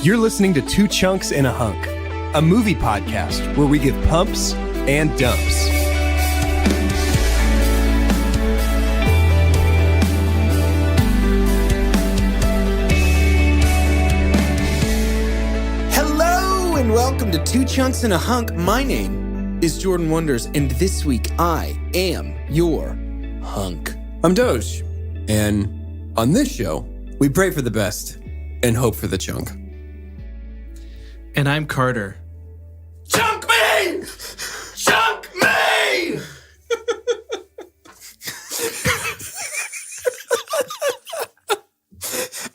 You're listening to Two Chunks and a Hunk, a movie podcast where we give pumps and dumps. Hello and welcome to Two Chunks and a Hunk. My name is Jordan Wonders, and this week I am your hunk. I'm Doge, and on this show, we pray for the best and hope for the chunk. And I'm Carter. Chunk me! Chunk me!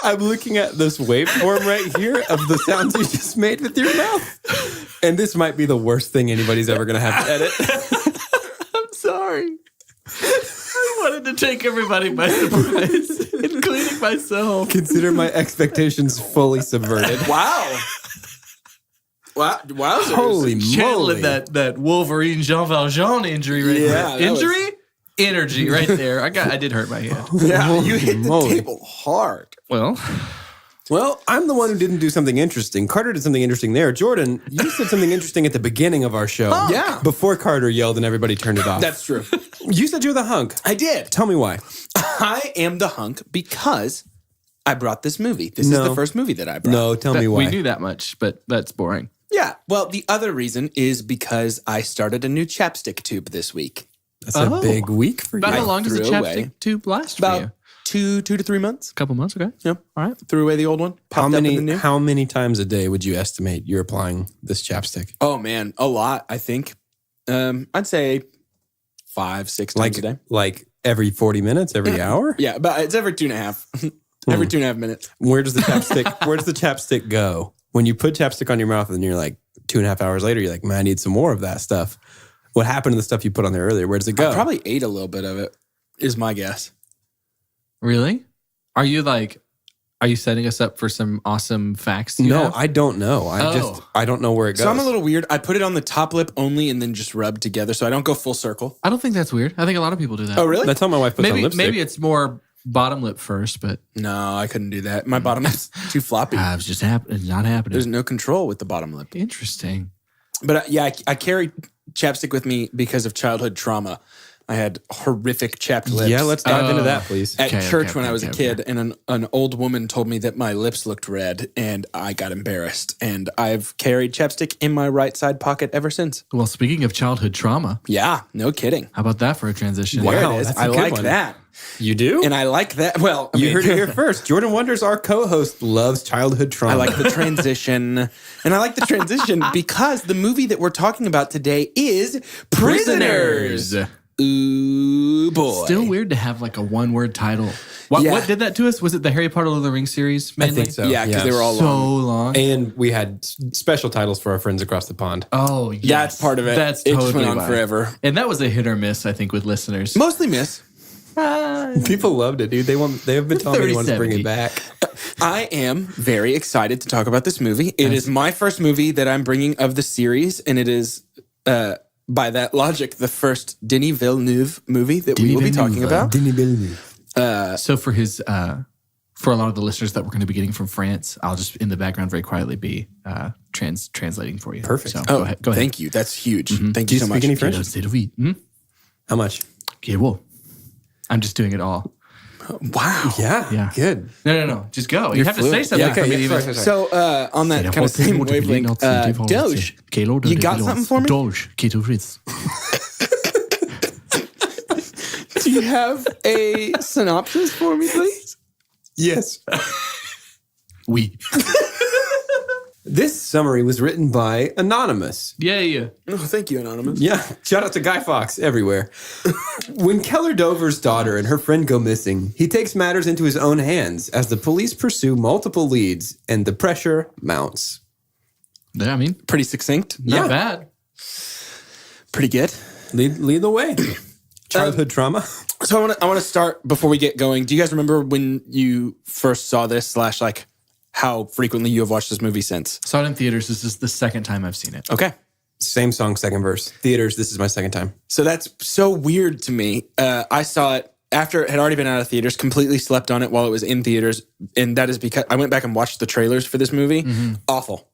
I'm looking at this waveform right here of the sounds you just made with your mouth. And this might be the worst thing anybody's ever going to have to edit. I'm sorry. I wanted to take everybody by surprise, including myself. Consider my expectations fully subverted. Wow. Wow. Holy moly. Channeling that Wolverine Jean Valjean injury right there. Injury? Energy right there. I did hurt my head. Yeah, you hit the moly. table hard. Well, I'm the one who didn't do something interesting. Carter did something interesting there. Jordan, you said something interesting at the beginning of our show. Yeah. Before Carter yelled and everybody turned it off. That's true. You said you're the hunk. I did. Tell me why. I am the hunk because I brought this movie. This is the first movie that I brought. No, tell me why. we knew that much, but that's boring. Yeah. Well, the other reason is because I started a new chapstick tube this week. That's a big week for you. About how long does the threw away chapstick tube last for you? About 2 to 3 months. A couple months, okay. Yep. All right. Threw away the old one. How Popped up in the many new. how many times a day would you estimate you're applying this chapstick? Oh man, a lot. I think. I'd say 5-6 times a day. Like every 40 minutes, every hour? Yeah, but it's every 2.5. Every 2.5 minutes. Where does the chapstick go? When you put chapstick on your mouth and you're like 2.5 hours later, you're like, man, I need some more of that stuff. What happened to the stuff you put on there earlier? Where does it go? I probably ate a little bit of it, is my guess. Really? Are you setting us up for some awesome facts? No, I don't know. I don't know where it goes. So I'm a little weird. I put it on the top lip only and then just rub together so I don't go full circle. I don't think that's weird. I think a lot of people do that. Oh, really? That's how my wife puts on lipstick. Maybe it's more bottom lip first, but No, I couldn't do that. My bottom lip's too floppy. it's just it's not happening. There's no control with the bottom lip. Interesting. But I carry chapstick with me because of childhood trauma. I had horrific chapped lips. Yeah, let's dive into that, please. At church when I was a kid, and an old woman told me that my lips looked red, and I got embarrassed. And I've carried chapstick in my right side pocket ever since. Well, speaking of childhood trauma, Yeah, no kidding. how about that for a transition? There Wow, it is. that's a I good like one. that. You do? And I like that. Well, I You mean, heard it here first. Jordan Wonders, our co-host, loves childhood trauma. I like the transition. And I like the transition because the movie that we're talking about today is Prisoners. Ooh, boy. Still weird to have like a one-word title. What Yeah. did that to us? Was it the Harry Potter Lord of the Rings series I mainly? think so. Yeah, because they were all So long. long. And we had special titles for our friends across the pond. Oh, yes. Yeah, it's part of it. That's It totally just went on why. forever. And that was a hit or miss, I think, with listeners. Mostly miss. People loved it, dude. They have been telling me they want to bring 30-70. it back. I am very excited to talk about this movie. It is my first movie that I'm bringing of the series, and it is, by that logic, the first Denis Villeneuve movie that we will be talking about. So for for a lot of the listeners that we're going to be getting from France, I'll just in the background very quietly be translating for you. Perfect. So Oh, go ahead. thank you. That's huge. Thank Do you you so much. speak any French? How much? Okay, well, I'm just doing it all. Wow. Yeah. Good. No. Just go. You have to say something for me to even. So on that kind of same wavelength, Doge, you got something for me? Doge, keto Fritz. Do you have a synopsis for me, please? Yes. Oui. This summary was written by Anonymous. Yeah. Oh, thank you, Anonymous. Yeah, shout out to Guy Fawkes everywhere. When Keller Dover's daughter and her friend go missing, he takes matters into his own hands as the police pursue multiple leads and the pressure mounts. Yeah, I mean, Pretty succinct. not bad. Pretty good. Lead the way. Childhood trauma. So I want to start before we get going. Do you guys remember when you first saw this / like how frequently you have watched this movie since? Saw it in theaters. This is the second time I've seen it. Okay. Same song, second verse. Theaters, this is my second time. So that's so weird to me. I saw it after it had already been out of theaters, completely slept on it while it was in theaters. And that is because I went back and watched the trailers for this movie. Awful.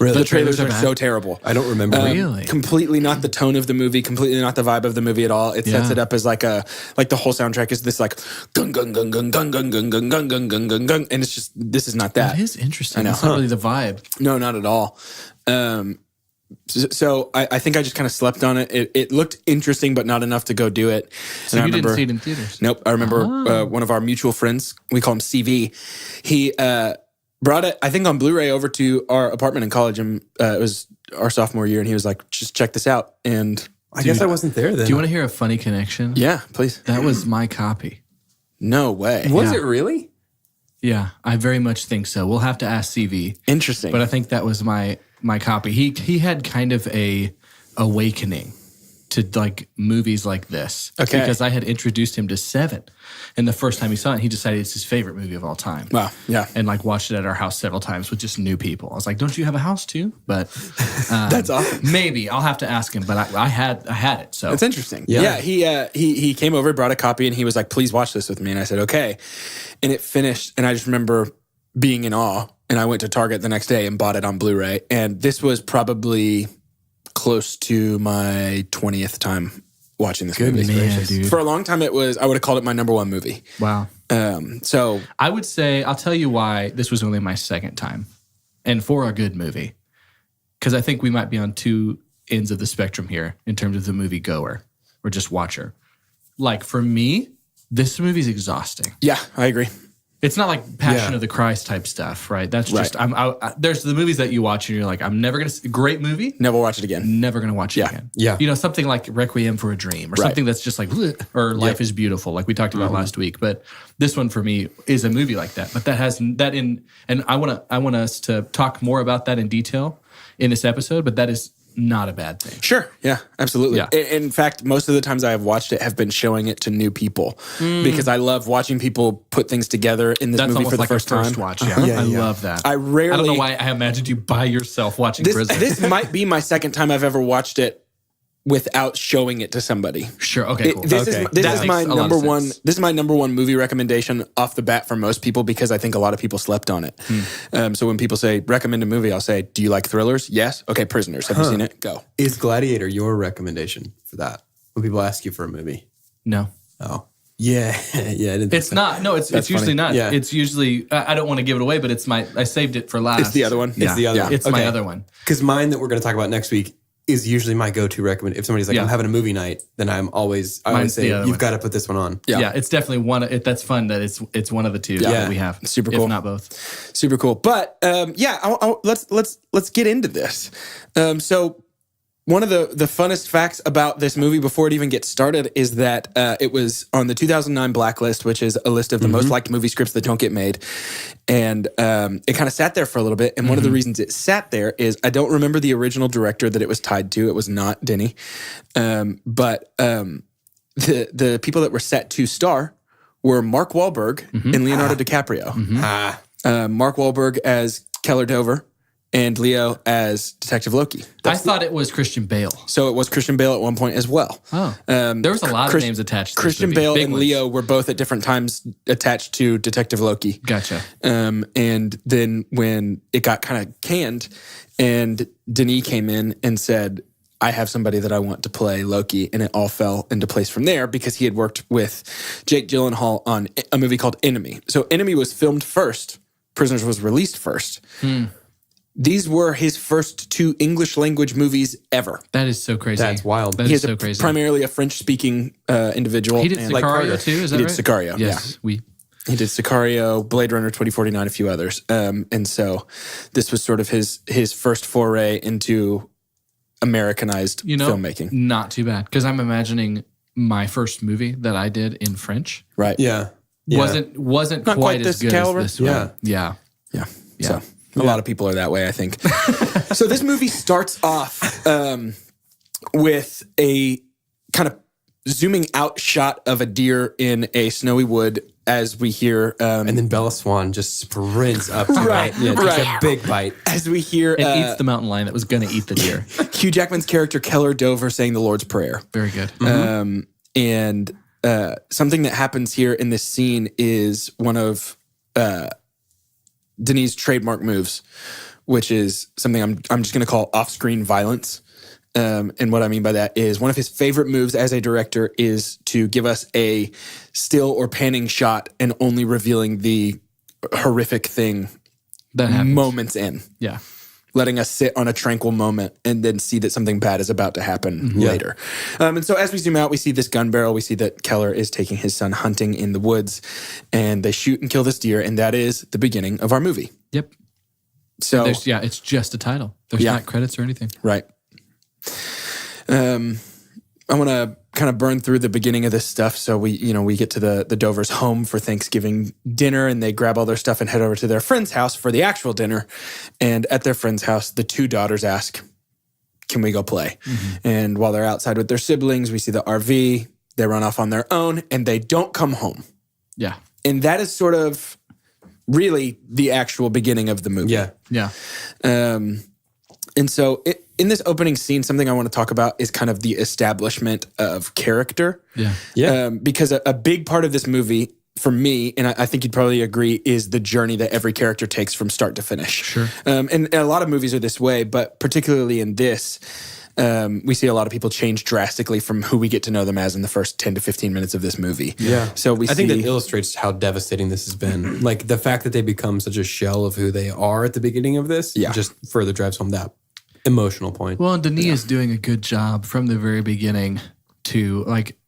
Really? The trailers are bad? so terrible. I don't remember. Really? Completely not the tone of the movie, completely not the vibe of the movie at all. It sets it up as like the whole soundtrack is this like gung gung gung gung gung gung gung gung gung gung gung gung gung, and it's just this is not that. It is interesting. I know. It's not really the vibe. No, not at all. So I think I just kind of slept on it. It looked interesting, but not enough to go do it. So And I you didn't remember- see it in theaters? Nope. I remember one of our mutual friends, we call him CV. He brought it, I think, on Blu-ray over to our apartment in college. And it was our sophomore year. And he was like, just check this out. And I guess I wasn't there then. Do you want to hear a funny connection? yeah, please. That was my copy. No way. Was it really? Yeah, I very much think so. We'll have to ask CV. Interesting. But I think that was my copy. He had kind of a awakening to like movies like this. Okay. Because I had introduced him to Seven. And the first time he saw it, he decided it's his favorite movie of all time. Wow. Yeah. And like watched it at our house several times with just new people. I was like, don't you have a house too? But That's awesome. maybe I'll have to ask him. But I had it. So That's interesting. Yeah. He came over, brought a copy, and he was like, please watch this with me. And I said, okay. And it finished, and I just remember being in awe. And I went to Target the next day and bought it on Blu-ray. And this was probably close to my 20th time watching this movie. man, dude. For a long time, I would have called it my number one movie. wow. So I would say, I'll tell you why this was only my second time. And for a good movie. Because I think we might be on two ends of the spectrum here in terms of the movie goer or just watcher. Like for me, this movie's exhausting. yeah, I agree. It's not like Passion Yeah. of the Christ type stuff, right? That's Right. just, there's the movies that you watch and you're like, I'm never going to, great movie, Never watch it again. never going to watch it Yeah. again. Yeah. You know, something like Requiem for a Dream or Right. something that's just like, "Bleh," or Life is Beautiful, like we talked about last week. But this one for me is a movie like that. But that has that in, and I want us to talk more about that in detail in this episode, but that is not a bad thing. Sure. Yeah, absolutely. Yeah. In fact, most of the times I have watched it have been showing it to new people because I love watching people put things together in this That's movie almost for the like first a first time. watch. Yeah, Yeah, I yeah. love that. I rarely- I don't know why I imagined you by yourself watching Prison. This might be my second time I've ever watched it without showing it to somebody. Sure. Okay. Cool. This Okay. is this That is makes my a lot number of one. sense. This is my number one movie recommendation off the bat for most people because I think a lot of people slept on it. So when people say recommend a movie, I'll say, "Do you like thrillers?" Yes. Okay. Prisoners. Have you seen it? Go. Is Gladiator your recommendation for that? When people ask you for a movie? No. Oh. Yeah. Yeah. I didn't think It's so. not. No, it's usually funny. not. Yeah. It's usually. I don't want to give it away, but it's my. I saved it for last. It's the other one. It's the other one. It's my Okay. other one. Because mine that we're going to talk about next week is usually my go-to recommend. If somebody's like, Yeah. I'm having a movie night, then I always Mine's say, the other you've one. got to put this one on. Yeah, it's definitely one. That's fun that it's one of the two Yeah. that we have. Super cool. if not both. Super cool. But let's get into this. So one of the funnest facts about this movie before it even gets started is that it was on the 2009 Blacklist, which is a list of the most liked movie scripts that don't get made. And it kind of sat there for a little bit. And one of the reasons it sat there is I don't remember the original director that it was tied to. It was not Denny. But the people that were set to star were Mark Wahlberg and Leonardo DiCaprio. Mark Wahlberg as Keller Dover and Leo as Detective Loki. I thought it was Christian Bale. So it was Christian Bale at one point as well. Oh, there was a lot of names attached. to this Christian movie. Bale Big and ones. Leo were both at different times attached to Detective Loki. Gotcha. And then when it got kind of canned and Denis came in and said, I have somebody that I want to play Loki, and it all fell into place from there because he had worked with Jake Gyllenhaal on a movie called Enemy. So Enemy was filmed first. Prisoners was released first. These were his first two English language movies ever. That is so crazy. That's wild. That He is is so crazy. primarily a French-speaking individual. He did and- like Sicario Carter. too. Is that He did right? Sicario, Yes, we. He did Sicario, Blade Runner 2049, a few others. And so this was sort of his first foray into Americanized filmmaking. Not too bad because I'm imagining my first movie that I did in French Right. Yeah. wasn't Not quite quite as this good caliber. as this one. Yeah. Yeah. Yeah. So a lot of people are that way, I think. So this movie starts off with a kind of zooming out shot of a deer in a snowy wood as we hear And then Bella Swan just sprints up to Right, it. Yeah, takes right. a big bite. as we hear It eats the mountain lion that was going to eat the deer. Hugh Jackman's character Keller Dover saying the Lord's Prayer. Very good. And something that happens here in this scene is one of Denis' trademark moves, which is something I'm just going to call off-screen violence. And what I mean by that is one of his favorite moves as a director is to give us a still or panning shot and only revealing the horrific thing That happens. moments in. Yeah. Letting us sit on a tranquil moment and then see that something bad is about to happen later. And so as we zoom out, we see this gun barrel. We see that Keller is taking his son hunting in the woods, and they shoot and kill this deer, and that is the beginning of our movie. Yep. So It's just a title. There's not credits or anything. right. I want to kind of burn through the beginning of this stuff. So we get to the Dovers' home for Thanksgiving dinner, and they grab all their stuff and head over to their friend's house for the actual dinner. And at their friend's house, the two daughters ask, can we go play? And while they're outside with their siblings, we see the RV. They run off on their own, and they don't come home. Yeah. And that is sort of really the actual beginning of the movie. Yeah. Yeah. And so in this opening scene, something I want to talk about is kind of the establishment of character. Yeah. Yeah. Because a big part of this movie, for me, and I think you'd probably agree, is the journey that every character takes from start to finish. Sure. And a lot of movies are this way, but particularly in this, we see a lot of people change drastically from who we get to know them as in the first 10 to 15 minutes of this movie. Yeah. So I think that illustrates how devastating this has been. Like the fact that they become such a shell of who they are at the beginning of this just further drives home that emotional point. Well, and Denis is doing a good job from the very beginning to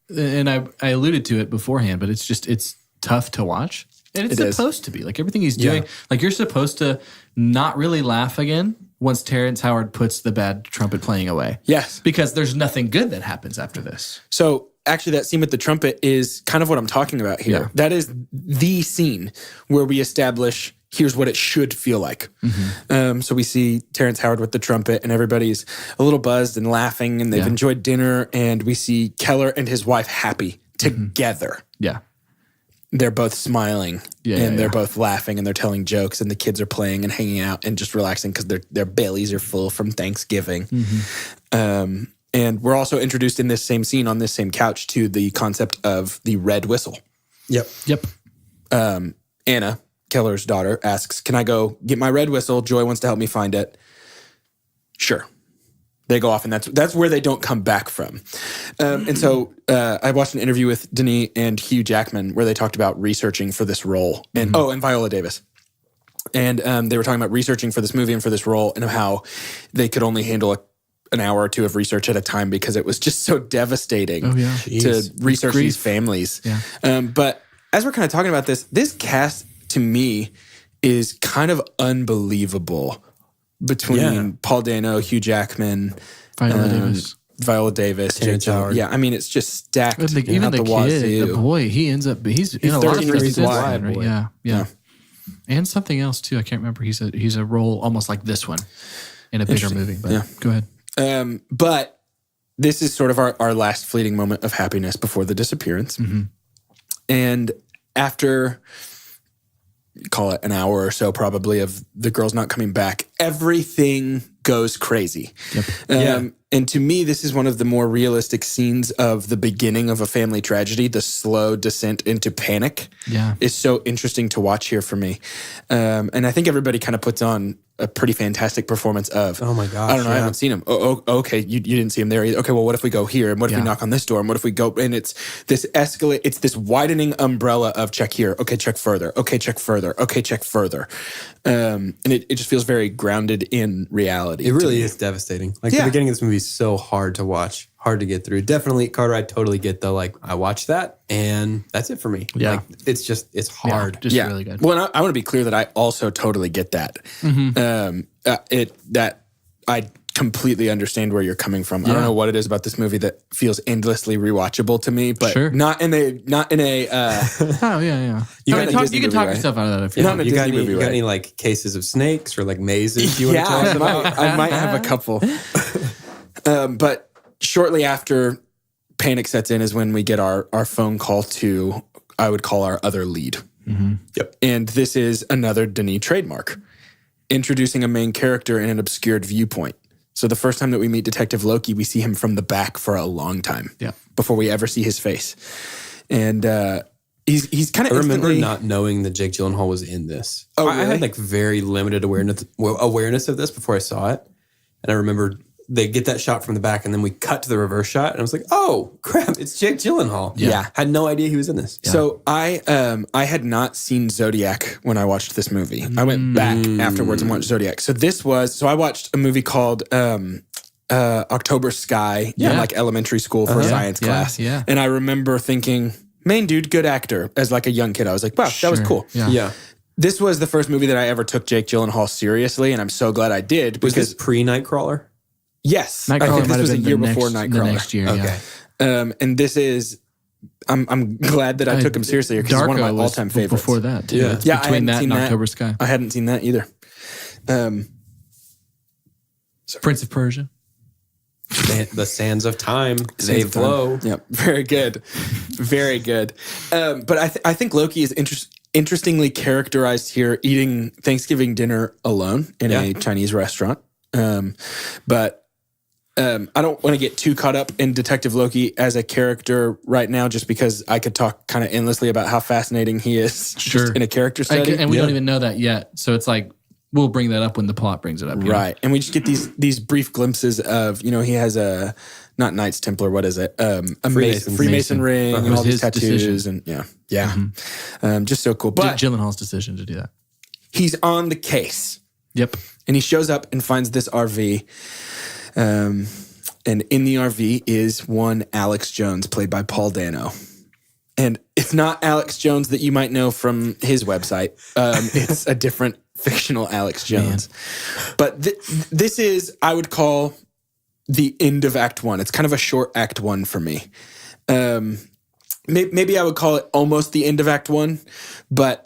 and I alluded to it beforehand, but it's tough to watch. And it's supposed to be. Like everything he's doing, like you're supposed to not really laugh again once Terrence Howard puts the bad trumpet playing away. Yes. Because there's nothing good that happens after this. So actually that scene with the trumpet is kind of what I'm talking about here. Yeah. That is the scene where we establish here's what it should feel like. So we see Terrence Howard with the trumpet and everybody's a little buzzed and laughing and they've enjoyed dinner, and we see Keller and his wife happy together. Yeah. They're both smiling and they're both laughing and they're telling jokes, and the kids are playing and hanging out and just relaxing because their bellies are full from Thanksgiving. And we're also introduced in this same scene on this same couch to the concept of the red whistle. Yep. Anna, Keller's daughter, asks, can I go get my red whistle? Joy wants to help me find it. Sure. They go off, and that's where they don't come back from. And so I watched an interview with Denis and Hugh Jackman where they talked about researching for this role. And and Viola Davis. And they were talking about researching for this movie and for this role and how they could only handle an hour or two of research at a time because it was just so devastating to research these families. Yeah. But as we're kind of talking about this cast to me is kind of unbelievable between Paul Dano, Hugh Jackman, Viola Davis, Terrence Howard. Yeah, I mean, it's just stacked. Even the kid, the boy, he ends up, he's in a lot of 13 Reasons stuff. Why, Right? Yeah. And something else too. I can't remember. He's a role almost like this one in a bigger movie. But go ahead. But this is sort of our last fleeting moment of happiness before the disappearance. And after, call it an hour or so probably of the girls not coming back, everything goes crazy. And to me, this is one of the more realistic scenes of the beginning of a family tragedy. The slow descent into panic is so interesting to watch here for me. And I think everybody kind of puts on a pretty fantastic performance of, oh my gosh, I don't know, I haven't seen him. Oh, okay, you didn't see him there either. Okay, well, what if we go here? And what if we knock on this door? And what if we go? And it's this it's this widening umbrella of check here. Okay, check further. Okay, check further. Okay, check further. And it just feels very grounded in reality. It really is devastating. Like the beginning of this movie is so hard to watch, hard to get through. Definitely, Carter, I totally get I watched that and that's it for me. Yeah. Like, it's hard. Just really good. Well, I want to be clear that I also totally get that. I completely understand where you're coming from. I don't know what it is about this movie that feels endlessly rewatchable to me, but not in a Oh yeah. You can talk yourself out of that if you want. You got any like cases of snakes or like mazes you want to tell us about? I might have a couple. But shortly after panic sets in is when we get our phone call to, I would call our other lead. Yep. And this is another Denis trademark, introducing a main character in an obscured viewpoint. So the first time that we meet Detective Loki, we see him from the back for a long time before we ever see his face. And he's kind of. I remember not knowing that Jake Gyllenhaal was in this. Oh, I really? had like very limited awareness of this before I saw it, and I remember they get that shot from the back, and then we cut to the reverse shot, and I was like, "Oh crap, it's Jake Gyllenhaal." Yeah. Had no idea he was in this. So I had not seen Zodiac when I watched this movie. I went back afterwards and watched Zodiac. So I watched a movie called October Sky in like elementary school for a science class. Yeah. And I remember thinking, main dude, good actor. As like a young kid, I was like, wow, that was cool. Yeah. This was the first movie that I ever took Jake Gyllenhaal seriously, and I'm so glad I did Was because this pre-Nightcrawler? yes, I Nightcrawler think might this was have a been year the before next, Nightcrawler. the next year. Okay. Yeah. And this is, I'm glad that I took him seriously because it's one of my Darko was all-time favorites. before that, too. Yeah. It's Yeah, I between hadn't that seen and that. October Sky. I hadn't seen that either. Prince of Persia. The sands of time, they flow. Yep, very good, very good. But I think Loki is interestingly characterized here, eating Thanksgiving dinner alone in a Chinese restaurant. But I don't want to get too caught up in Detective Loki as a character right now, just because I could talk kind of endlessly about how fascinating he is just in a character study. And we don't even know that yet. So it's like, we'll bring that up when the plot brings it up. Right. And we just get these brief glimpses of, he has a, not Knights Templar, what is it? A Freemason ring and all these his tattoos. decision. And just so cool. But Gyllenhaal's decision to do that. he's on the case. Yep. And he shows up and finds this RV. And in the RV is one Alex Jones, played by Paul Dano. And it's not Alex Jones that you might know from his website. It's a different fictional Alex Jones. But this is, I would call, the end of Act 1. It's kind of a short Act 1 for me. Maybe I would call it almost the end of Act 1. But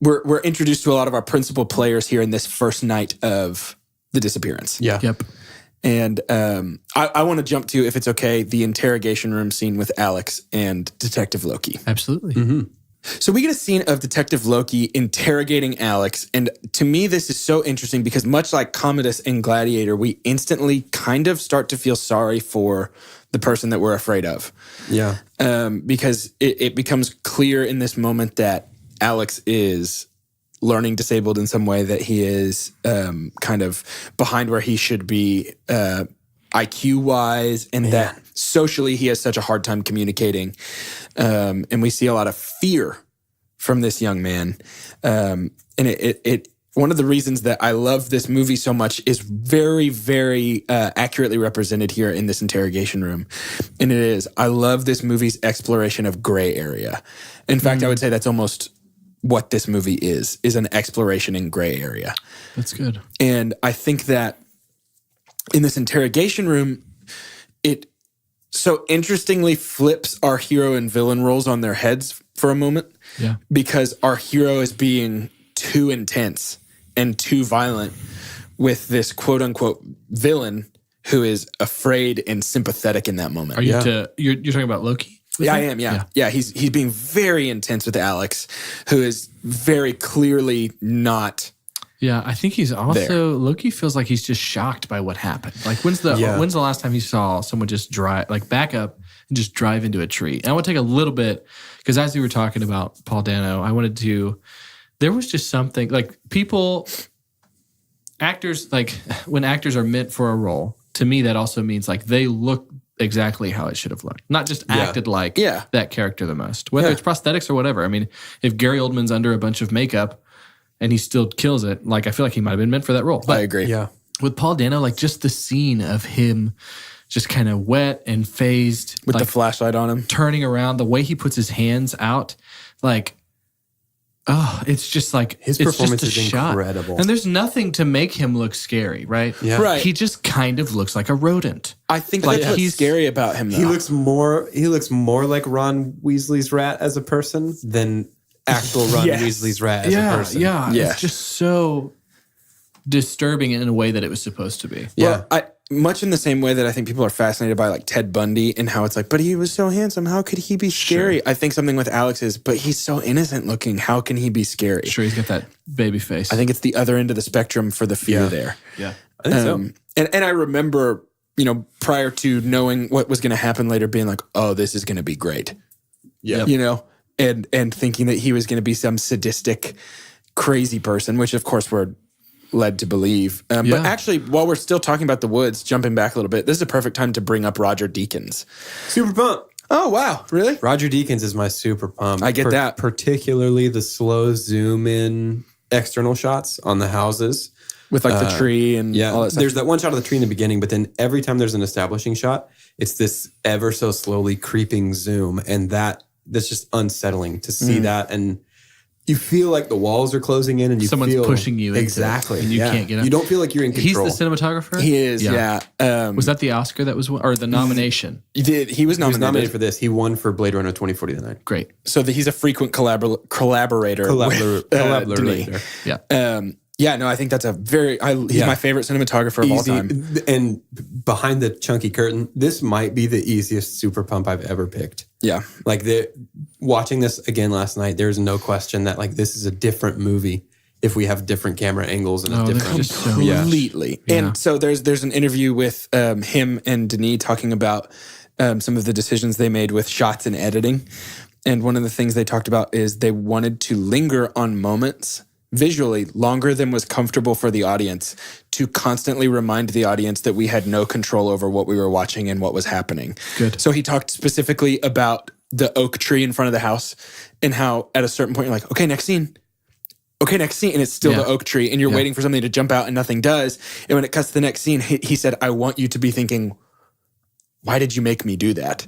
we're introduced to a lot of our principal players here in this first night of the disappearance. Yeah. Yep. And I want to jump to, if it's okay, the interrogation room scene with Alex and Detective Loki. Absolutely. Mm-hmm. So we get a scene of Detective Loki interrogating Alex. And to me, this is so interesting because much like Commodus and Gladiator, we instantly kind of start to feel sorry for the person that we're afraid of. Yeah. Because it becomes clear in this moment that Alex is learning disabled in some way, that he is kind of behind where he should be IQ-wise, and that socially he has such a hard time communicating. And we see a lot of fear from this young man. And it one of the reasons that I love this movie so much is very, very accurately represented here in this interrogation room. And it is, I love this movie's exploration of gray area. In fact, I would say that's almost what this movie is an exploration in gray area. That's good. And I think that in this interrogation room, it so interestingly flips our hero and villain roles on their heads for a moment. Yeah. Because our hero is being too intense and too violent with this quote unquote villain who is afraid and sympathetic in that moment. Are you you're talking about Loki? Yeah, I am. Yeah. He's being very intense with Alex, who is very clearly not. Yeah, I think he's also Loki feels like he's just shocked by what happened. Like when's the last time you saw someone just back up and just drive into a tree? And I want to take a little bit because as you were talking about Paul Dano, there was just something like actors, like when actors are meant for a role, to me that also means like they look exactly how it should have looked. Not just acted like that character the most. Whether it's prosthetics or whatever. I mean, if Gary Oldman's under a bunch of makeup and he still kills it, like I feel like he might have been meant for that role. But I agree. Yeah. With Paul Dano, like just the scene of him just kind of wet and phased. With like, the flashlight on him. turning around, the way he puts his hands out, like, oh, it's just like His it's performance just a is shot. incredible. And there's nothing to make him look scary, right? Yeah. Right. He just kind of looks like a rodent. I think Like, that's what's he's- scary about him, though. He looks more like Ron Weasley's rat as a person than actual Ron Weasley's rat as a person. Yeah. Yeah. It's just so disturbing in a way that it was supposed to be. Yeah. Well, much in the same way that I think people are fascinated by like Ted Bundy and how it's like, but he was so handsome. How could he be scary? Sure. I think something with Alex is, but he's so innocent looking. How can he be scary? Sure, he's got that baby face. I think it's the other end of the spectrum for the fear there. Yeah. I think so. And I remember, prior to knowing what was going to happen later, being like, oh, this is going to be great. Yeah. you know, and thinking that he was going to be some sadistic, crazy person, which of course we're led to believe. But actually, while we're still talking about the woods, jumping back a little bit, this is a perfect time to bring up Roger Deakins. Super pumped. Oh, wow. Really? Roger Deakins is my super pump. I get that. Particularly the slow zoom in external shots on the houses. With like the tree and all that stuff. There's that one shot of the tree in the beginning, but then every time there's an establishing shot, it's this ever so slowly creeping zoom. And that's just unsettling to see that. And you feel like the walls are closing in and you Someone's feel pushing you into it, exactly. and you can't get up. You don't feel like you're in control. He's the cinematographer? He is, yeah. Was that the Oscar that was, or the nomination? He was He was nominated. nominated for this. He won for Blade Runner 2049. Great. So he's a frequent collaborator with Denis. Yeah. No, I think that's he's my favorite cinematographer of all time. And behind the chunky curtain, this might be the easiest super pump I've ever picked. Yeah. Like watching this again last night, there's no question that like this is a different movie if we have different camera angles and a different just so completely. Yeah. And so there's an interview with him and Denis talking about some of the decisions they made with shots and editing. And one of the things they talked about is they wanted to linger on moments visually longer than was comfortable for the audience to constantly remind the audience that we had no control over what we were watching and what was happening. Good. So he talked specifically about the oak tree in front of the house and how at a certain point you're like, okay, next scene. Okay, next scene. And it's still the oak tree and you're waiting for something to jump out and nothing does. And when it cuts to the next scene, he said, I want you to be thinking, why did you make me do that?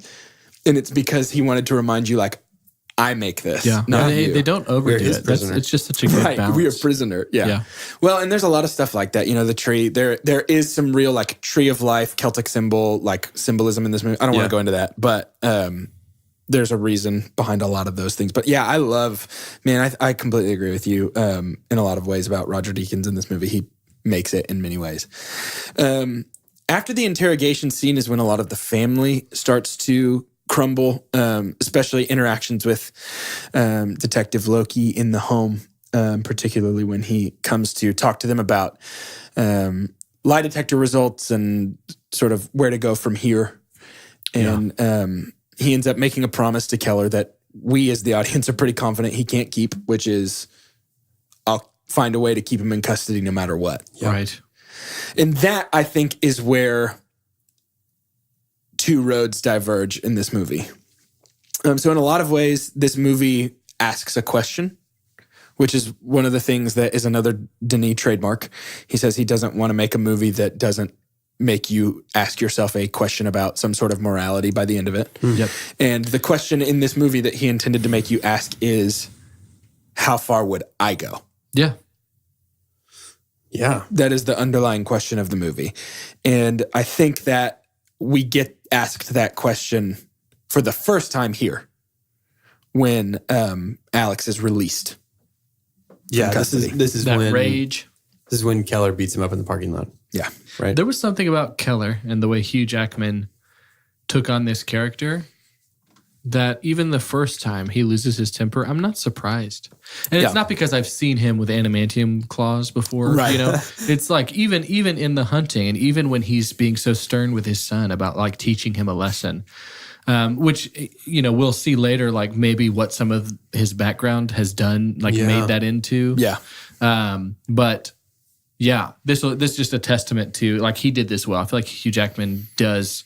And it's because he wanted to remind you like, I make this, not you. They don't overdo it. It's just such a good balance. We're a prisoner. Yeah. Well, and there's a lot of stuff like that. You know, the tree, there is some real like tree of life, Celtic symbol, like symbolism in this movie. I don't want to go into that, but there's a reason behind a lot of those things. But yeah, I completely agree with you in a lot of ways about Roger Deakins in this movie. He makes it in many ways. After the interrogation scene is when a lot of the family starts to crumble, especially interactions with Detective Loki in the home, particularly when he comes to talk to them about lie detector results and sort of where to go from here. And he ends up making a promise to Keller that we as the audience are pretty confident he can't keep, which is I'll find a way to keep him in custody no matter what. Right. And that, I think, is where two roads diverge in this movie. So in a lot of ways, this movie asks a question, which is one of the things that is another Denis trademark. He says he doesn't want to make a movie that doesn't make you ask yourself a question about some sort of morality by the end of it. Yep. And the question in this movie that he intended to make you ask is, how far would I go? Yeah. Yeah. That is the underlying question of the movie. And I think that we get asked that question for the first time here when Alex is released. Yeah, this is That when rage. This is when Keller beats him up in the parking lot. Yeah. Right. There was something about Keller and the way Hugh Jackman took on this character that even the first time he loses his temper, I'm not surprised. And it's not because I've seen him with adamantium claws before, Right. you know. It's like even in the hunting and even when he's being so stern with his son about like teaching him a lesson, which, you know, we'll see later, like maybe what some of his background has done, like made that into. Yeah. But yeah, this is just a testament to like he did this well. I feel like Hugh Jackman does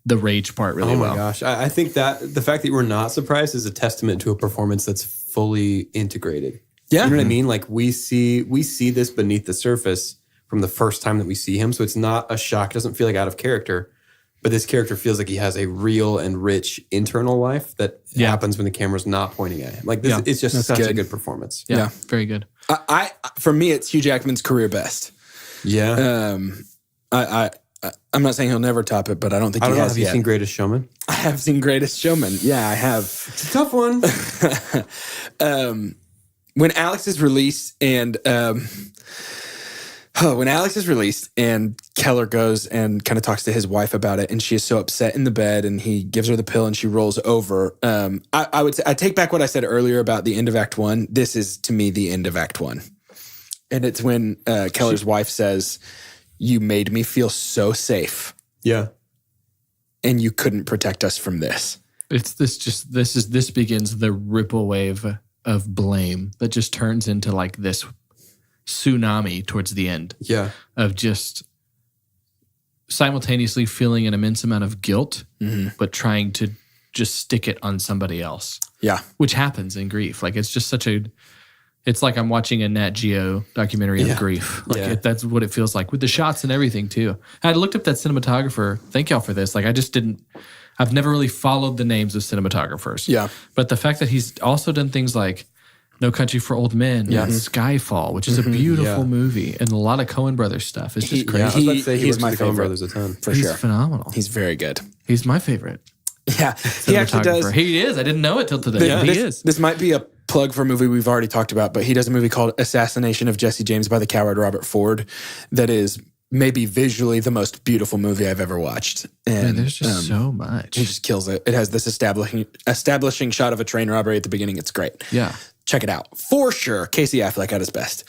the rage part really well. Oh my gosh. I think that the fact that we're not surprised is a testament to a performance that's fully integrated. Yeah. You know what I mean? Like we see this beneath the surface from the first time that we see him. So it's not a shock. It doesn't feel like out of character. But this character feels like he has a real and rich internal life that happens when the camera's not pointing at him. Like this, it's just such a good performance. Yeah, very good. I for me, it's Hugh Jackman's career best. Yeah. I'm not saying he'll never top it, but I don't think he has Have you yet. seen Greatest Showman? I have seen Greatest Showman. Yeah, I have. It's a tough one. When Alex is released and Keller goes and kind of talks to his wife about it, and she is so upset in the bed, and he gives her the pill, and she rolls over. I would say I take back what I said earlier about the end of Act 1. This is to me the end of Act 1, and it's when Keller's wife says, "You made me feel so safe, Yeah. and you couldn't protect us from this." This begins the ripple wave of blame that just turns into like this tsunami towards the end. Yeah. Of just simultaneously feeling an immense amount of guilt, but trying to just stick it on somebody else. Yeah. Which happens in grief. Like it's just it's like I'm watching a Nat Geo documentary of grief. Like that's what it feels like with the shots and everything too. I looked up that cinematographer. Thank y'all for this. Like I've never really followed the names of cinematographers. Yeah. But the fact that he's also done things like No Country for Old Men and Skyfall, which is a beautiful movie, and a lot of Coen Brothers stuff. It's just crazy. I was about to say he's my works with the Coen favorite brothers a ton. for He's sure. phenomenal. He's very good. He's my favorite. Yeah, he actually does. He is. I didn't know it till today. He is. This might be a plug for a movie we've already talked about, but he does a movie called Assassination of Jesse James by the Coward Robert Ford that is maybe visually the most beautiful movie I've ever watched. And Man, there's just so much. he just kills it. It has this establishing shot of a train robbery at the beginning. It's great. Yeah. Check it out. For sure. Casey Affleck at his best.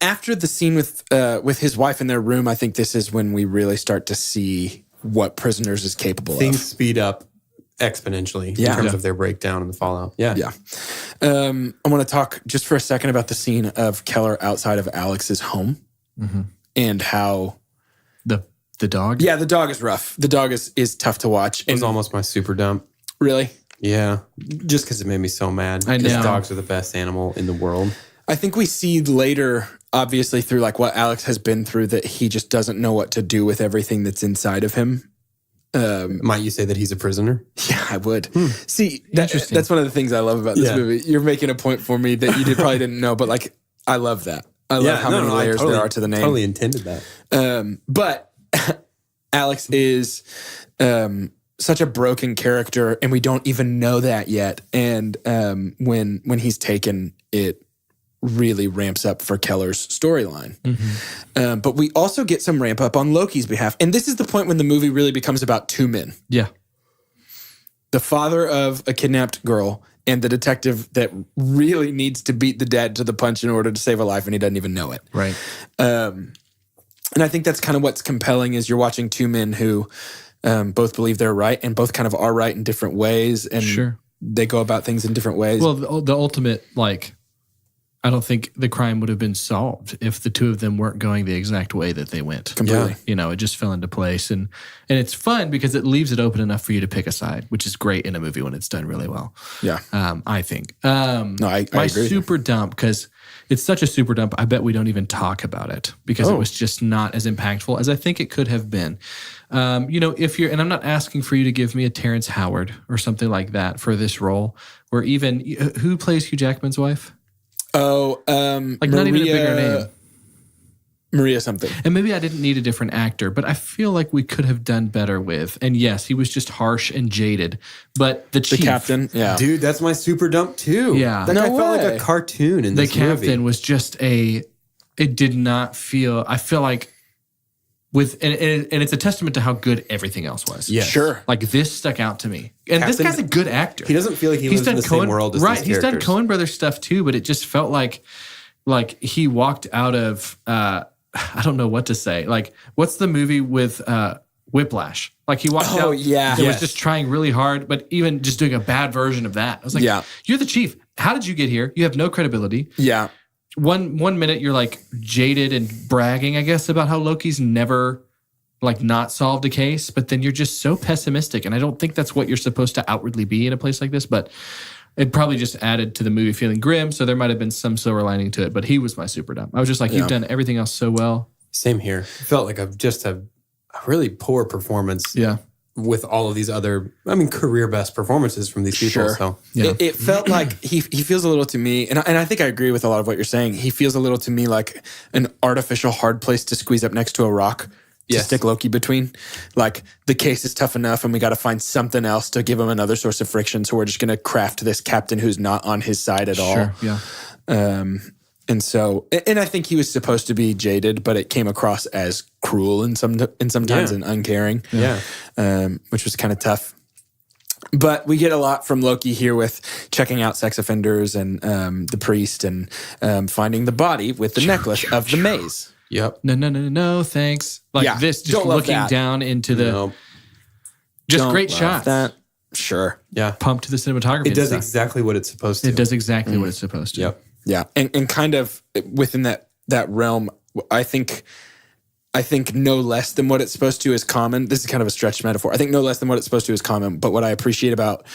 After the scene with his wife in their room, I think this is when we really start to see what Prisoners is capable Things of. speed up exponentially in terms of their breakdown and the fallout. Yeah. Yeah. I want to talk just for a second about the scene of Keller outside of Alex's home and how... The dog? Yeah, the dog is rough. The dog is tough to watch. It was almost my super dump. Really? Yeah. Just because it made me so mad. I know. Because dogs are the best animal in the world. I think we see later, obviously, through like what Alex has been through, that he just doesn't know what to do with everything that's inside of him. Might you say that he's a prisoner? Yeah, I would. See, that's one of the things I love about this movie. You're making a point for me that you probably didn't know, but like, I love that. I love how many layers there are to the name. Totally intended that. But Alex is such a broken character, and we don't even know that yet. And when he's taken, it really ramps up for Keller's storyline. But we also get some ramp up on Loki's behalf. And this is the point when the movie really becomes about two men. Yeah. The father of a kidnapped girl and the detective that really needs to beat the dad to the punch in order to save a life, and he doesn't even know it. Right. And I think that's kind of what's compelling is you're watching two men who both believe they're right and both kind of are right in different ways. And they go about things in different ways. Well, the ultimate, like, I don't think the crime would have been solved if the two of them weren't going the exact way that they went. Completely. You know, it just fell into place. And it's fun because it leaves it open enough for you to pick a side, which is great in a movie when it's done really well. Yeah. I think. No, I my agree. super dump, because it's such a super dump, I bet we don't even talk about it because it was just not as impactful as I think it could have been. You know, if you're, and I'm not asking for you to give me a Terrence Howard or something like that for this role, or even, who plays Hugh Jackman's wife? Oh, like not even a bigger name. Maria something. And maybe I didn't need a different actor, but I feel like we could have done better with. And yes, he was just harsh and jaded. But the chief, captain, yeah, Dude, that's my super dump too. Yeah. That guy felt like a cartoon in the this captain movie. was just it did not feel. I feel like and it's a testament to how good everything else was. Yes. Sure. Like this stuck out to me. And this guy's a good actor. He doesn't feel like he lives in the same world as these He's done characters. Coen Brothers stuff too, but it just felt like he walked out of I don't know what to say. Like, what's the movie with Whiplash? Like he walked out. Yeah. It was just trying really hard, but even just doing a bad version of that. I was like, you're the chief. How did you get here? You have no credibility. Yeah. One minute you're like jaded and bragging, I guess, about how Loki's never like not solved a case, but then you're just so pessimistic. And I don't think that's what you're supposed to outwardly be in a place like this, but it probably just added to the movie feeling grim. So there might have been some silver lining to it, but he was my super dumb. I was just like, you've done everything else so well. Same here. It felt like just a really poor performance. Yeah. With all of these other, career best performances from these people. Sure. So Yeah. It felt like he feels a little to me, and I think I agree with a lot of what you're saying. He feels a little to me like an artificial hard place to squeeze up next to a rock to stick Loki between. Like the case is tough enough and we got to find something else to give him another source of friction. So we're just going to craft this captain who's not on his side at all. Sure. Yeah. And so, and I think he was supposed to be jaded, but it came across as cruel and sometimes and uncaring. Yeah. Which was kind of tough. But we get a lot from Loki here with checking out sex offenders and the priest and finding the body with the necklace of the maze. Yep. No, thanks. Like this, just don't love looking that. down into the, Nope. just Don't great love shots. that. Sure. Yeah. pumped to the cinematography. It does and stuff. exactly what it's supposed to. It does exactly what it's supposed to. Yep. Yeah. And kind of within that realm, I think no less than what it's supposed to is common. This is kind of a stretched metaphor. I think no less than what it's supposed to is common. But what I appreciate about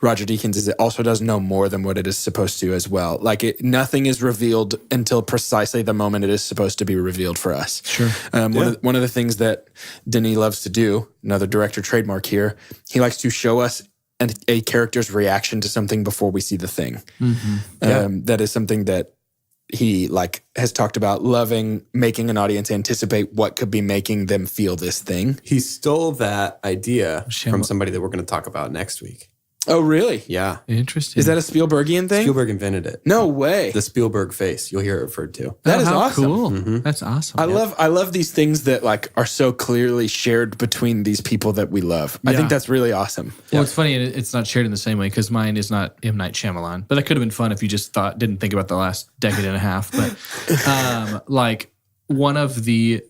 Roger Deakins is it also does know more than what it is supposed to as well. Like nothing is revealed until precisely the moment it is supposed to be revealed for us. Sure. One of the things that Denis loves to do, another director trademark here, he likes to show us a character's reaction to something before we see the thing. That is something that he has talked about loving, making an audience anticipate what could be making them feel this thing. He stole that idea from somebody that we're going to talk about next week. Oh, really? Yeah. Interesting. Is that a Spielbergian thing? Spielberg invented it. No way. The Spielberg face. You'll hear it referred to. That is how awesome. cool. That's awesome. I love these things that are so clearly shared between these people that we love. I think that's really awesome. Well, it's funny. It's not shared in the same way because mine is not M. Night Shyamalan. But that could have been fun if you just didn't think about the last decade and a half. But one of the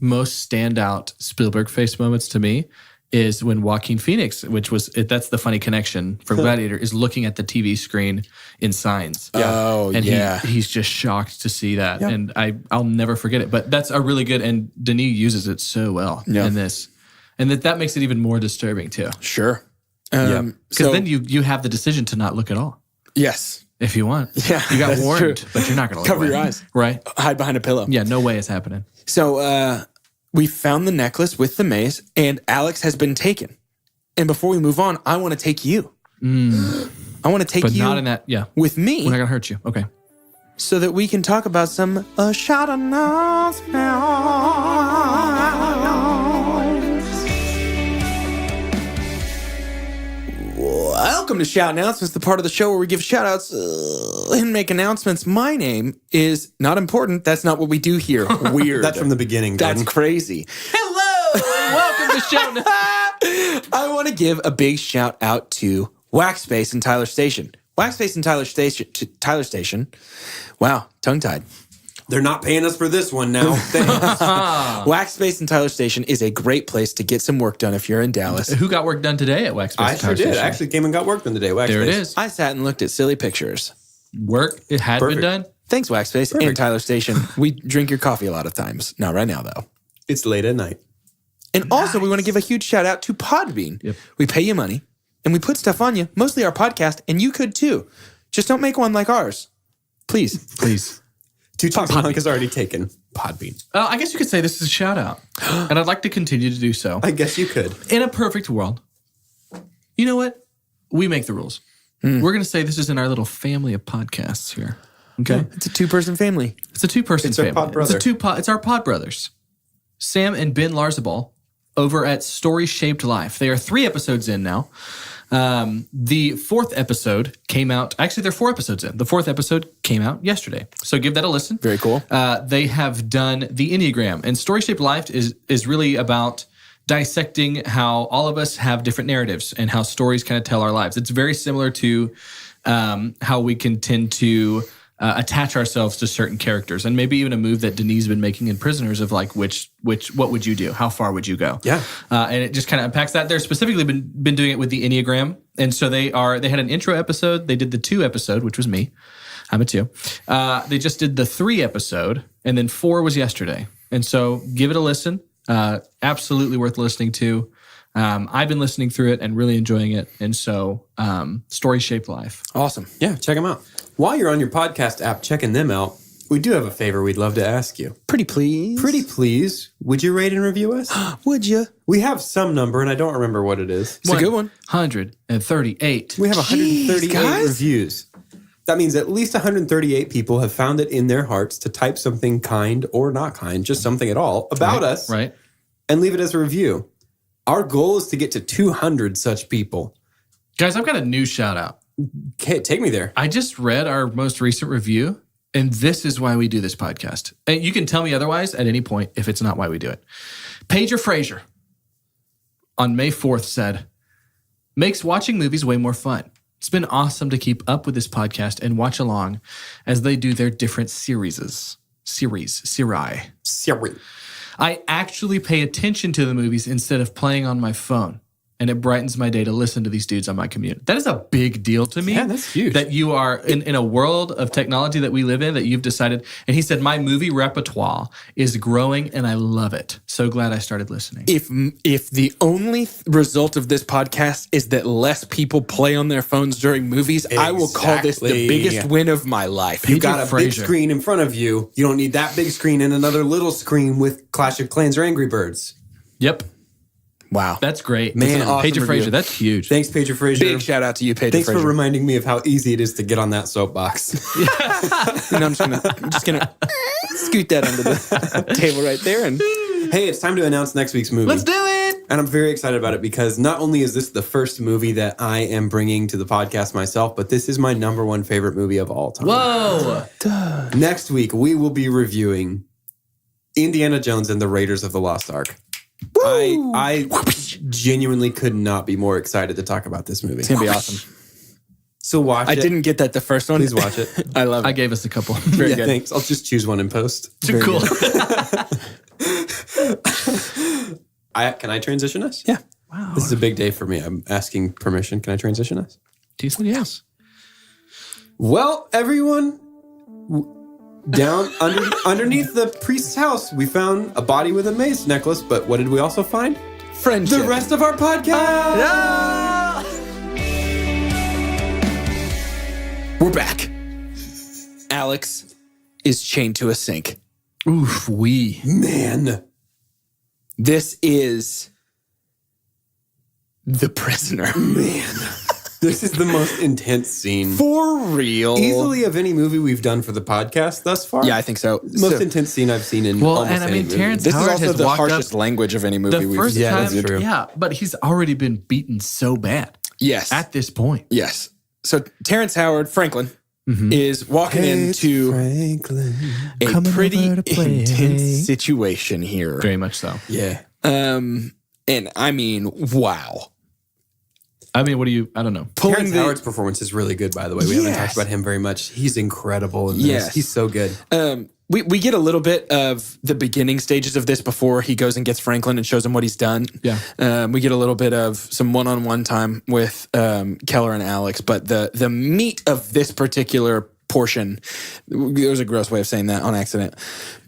most standout Spielberg face moments to me is when Joaquin Phoenix, that's the funny connection for Gladiator, is looking at the TV screen in Signs. Yeah. Oh, and yeah. He's just shocked to see that. Yeah. And I'll never forget it. But that's a really good, and Denis uses it so well in this. And that makes it even more disturbing too. Sure. Because then you have the decision to not look at all. Yes. If you want. Yeah. You got that's warned, true. but you're not going to cover your eyes. Right. Hide behind a pillow. Yeah, no way it's happening. So we found the necklace with the maze, and Alex has been taken. And before we move on, I want to take you. I want to take you. But not in that, with me. We're not going to hurt you. Okay. So that we can talk about some shout announcements. Welcome to Shout Announcements, the part of the show where we give shout outs and make announcements. My name is not important. That's not what we do here. Weird. That's from the beginning, Gordon. That's crazy. Hello and welcome to Shout Announcements. I want to give a big shout out to Waxspace and Tyler Station. Waxspace and Tyler Station. Wow, tongue-tied. They're not paying us for this one now. Thanks. Waxspace and Tyler Station is a great place to get some work done if you're in Dallas. Who got work done today at Waxspace? I sure did. I actually came and got work done today. Waxspace. There it is. I sat and looked at silly pictures. Work, it had been done. Thanks, Waxspace and Tyler Station. We drink your coffee a lot of times. Not right now, though. It's late at night. And also, we want to give a huge shout out to Podbean. Yep. We pay you money, and we put stuff on you, mostly our podcast, and you could too. Just don't make one like ours. Please. Please. 2 Talks Hunk is already taken. Podbean. I guess you could say this is a shout out. And I'd like to continue to do so. I guess you could. In a perfect world, you know what? We make the rules. We're going to say this is in our little family of podcasts here. Okay? Yeah, it's a 2-person family. It's a 2-person family. It's our pod brother. It's our pod brothers. Sam and Ben Larzabal over at Story Shaped Life. They are 3 episodes in now. The 4th episode came out. Actually, they're 4 episodes in. The 4th episode came out yesterday. So give that a listen. Very cool. They have done the Enneagram. And Story Shaped Life is really about dissecting how all of us have different narratives and how stories kind of tell our lives. It's very similar to how we can tend to attach ourselves to certain characters, and maybe even a move that Denis has been making in Prisoners of what would you do? How far would you go? Yeah. And it just kind of unpacks that. They're specifically been doing it with the Enneagram. And so they had an intro episode. They did the 2 episode, which was me. I'm a 2. They just did the 3 episode, and then 4 was yesterday. And so give it a listen. Absolutely worth listening to. I've been listening through it and really enjoying it. And so Story Shaped Life. Awesome. Yeah, check them out. While you're on your podcast app checking them out, we do have a favor we'd love to ask you. Pretty please. Pretty please, would you rate and review us? Would you? We have some number, and I don't remember what it is. It's a good one. 138. We have 138 guys. reviews. That means at least 138 people have found it in their hearts to type something kind or not kind, just something at all, about us, Right. and leave it as a review. Our goal is to get to 200 such people. Guys, I've got a new shout out. Okay, take me there. I just read our most recent review, and this is why we do this podcast. And you can tell me otherwise at any point if it's not why we do it. Pager Frazier on May 4th said, makes watching movies way more fun. It's been awesome to keep up with this podcast and watch along as they do their different series. I actually pay attention to the movies instead of playing on my phone. and it brightens my day to listen to these dudes on my commute. That is a big deal to me. Yeah, that's huge. That you are in a world of technology that we live in, that you've decided. And he said, my movie repertoire is growing and I love it. So glad I started listening. If the only result of this podcast is that less people play on their phones during movies, I will call this the biggest win of my life. You got a big screen in front of you. You don't need that big screen and another little screen with Clash of Clans or Angry Birds. Yep. Wow. That's great. Man, That's an awesome Pager review. Fraser, that's huge. Thanks, Pager Fraser. Big shout out to you, Paige. Thanks for reminding me of how easy it is to get on that soapbox. And I'm just gonna scoot that under the table right there. And Hey, it's time to announce next week's movie. Let's do it. And I'm very excited about it because not only is this the first movie that I am bringing to the podcast myself, but this is my number one favorite movie of all time. Whoa. Next week, we will be reviewing Indiana Jones and the Raiders of the Lost Ark. I genuinely could not be more excited to talk about this movie. it's gonna be awesome. So watch it. I didn't get that the first one. Please watch it. I love I it. gave us a couple. Very Yeah, good. thanks. I'll just choose one and post. Too cool. Can I transition us? Yeah. Wow. This is a big day for me. I'm asking permission. Can I transition us? He said yes. Well, everyone, down underneath the priest's house, we found a body with a mace necklace. But what did we also find? Friendship. The rest of our podcast. We're back. Alex is chained to a sink. Oof, Man, This is The Prisoner. man, this is the most intense scene. For real. Easily of any movie we've done for the podcast thus far. Yeah, I think so. Most intense scene I've seen in almost and I any mean, movie. Terrence This is Howard also has the walked harshest up language of any movie the we've first Yeah, time. that's true. Yeah, but he's already been beaten so bad Yes. at this point. Yes. So Terrence Howard Franklin is walking into Franklin. a pretty intense situation here. Very much so. Yeah. And I mean, wow. I mean, I don't know. Terrence Howard's performance is really good, by the way. We haven't Yes. talked about him very much. He's incredible in this. Yes. He's so good. We get a little bit of the beginning stages of this before he goes and gets Franklin and shows him what he's done. Yeah. We get a little bit of some one-on-one time with Keller and Alex, but the meat of this particular portion, there was a gross way of saying that on accident,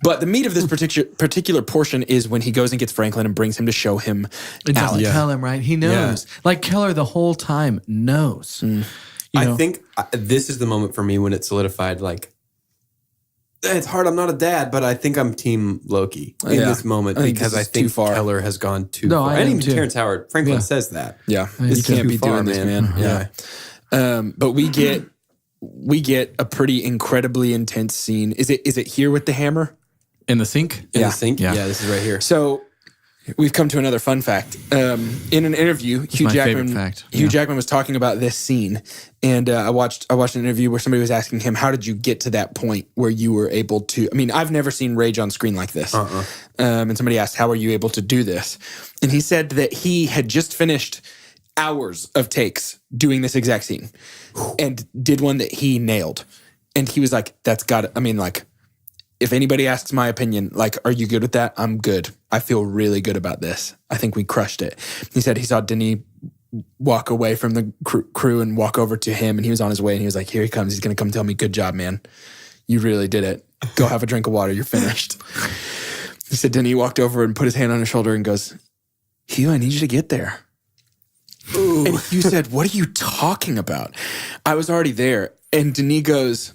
but the meat of this particular portion is when he goes and gets Franklin and brings him to show him It doesn't Alex. tell him, right? He knows. Like Keller the whole time knows. You I know? think this is the moment for me when it solidified, like, it's hard. I'm not a dad, but I think I'm Team Loki in Yeah. this moment I think because this I is think too far. Keller has gone too No, far. I And am even too. Terrence Howard. Franklin Yeah. says that. Yeah, It's you can't too be far, doing this, man. Yeah. But we get a pretty incredibly intense scene. Is it here with the hammer? In the sink? In Yeah. the sink? Yeah. Yeah, this is right here. So we've come to another fun fact. In an interview, Hugh my Jackman, favorite fact. Hugh Yeah. Jackman was talking about this scene, and I watched an interview where somebody was asking him, "How did you get to that point where you were able to?" I mean, I've never seen rage on screen like this. And somebody asked, "How were you able to do this?" And he said that he had just finished hours of takes doing this exact scene, and did one that he nailed. And he was like, "That's got it." I mean, like, if anybody asks my opinion, like, are you good with that? I'm good. I feel really good about this. I think we crushed it. He said he saw Denis walk away from the crew and walk over to him, and he was on his way, and he was like, here he comes. He's going to come tell me, good job, man. You really did it. Go have a drink of water. You're finished. He said Denis walked over and put his hand on his shoulder and goes, Hugh, I need you to get there. Ooh. And Hugh said, what are you talking about? I was already there. And Denis goes,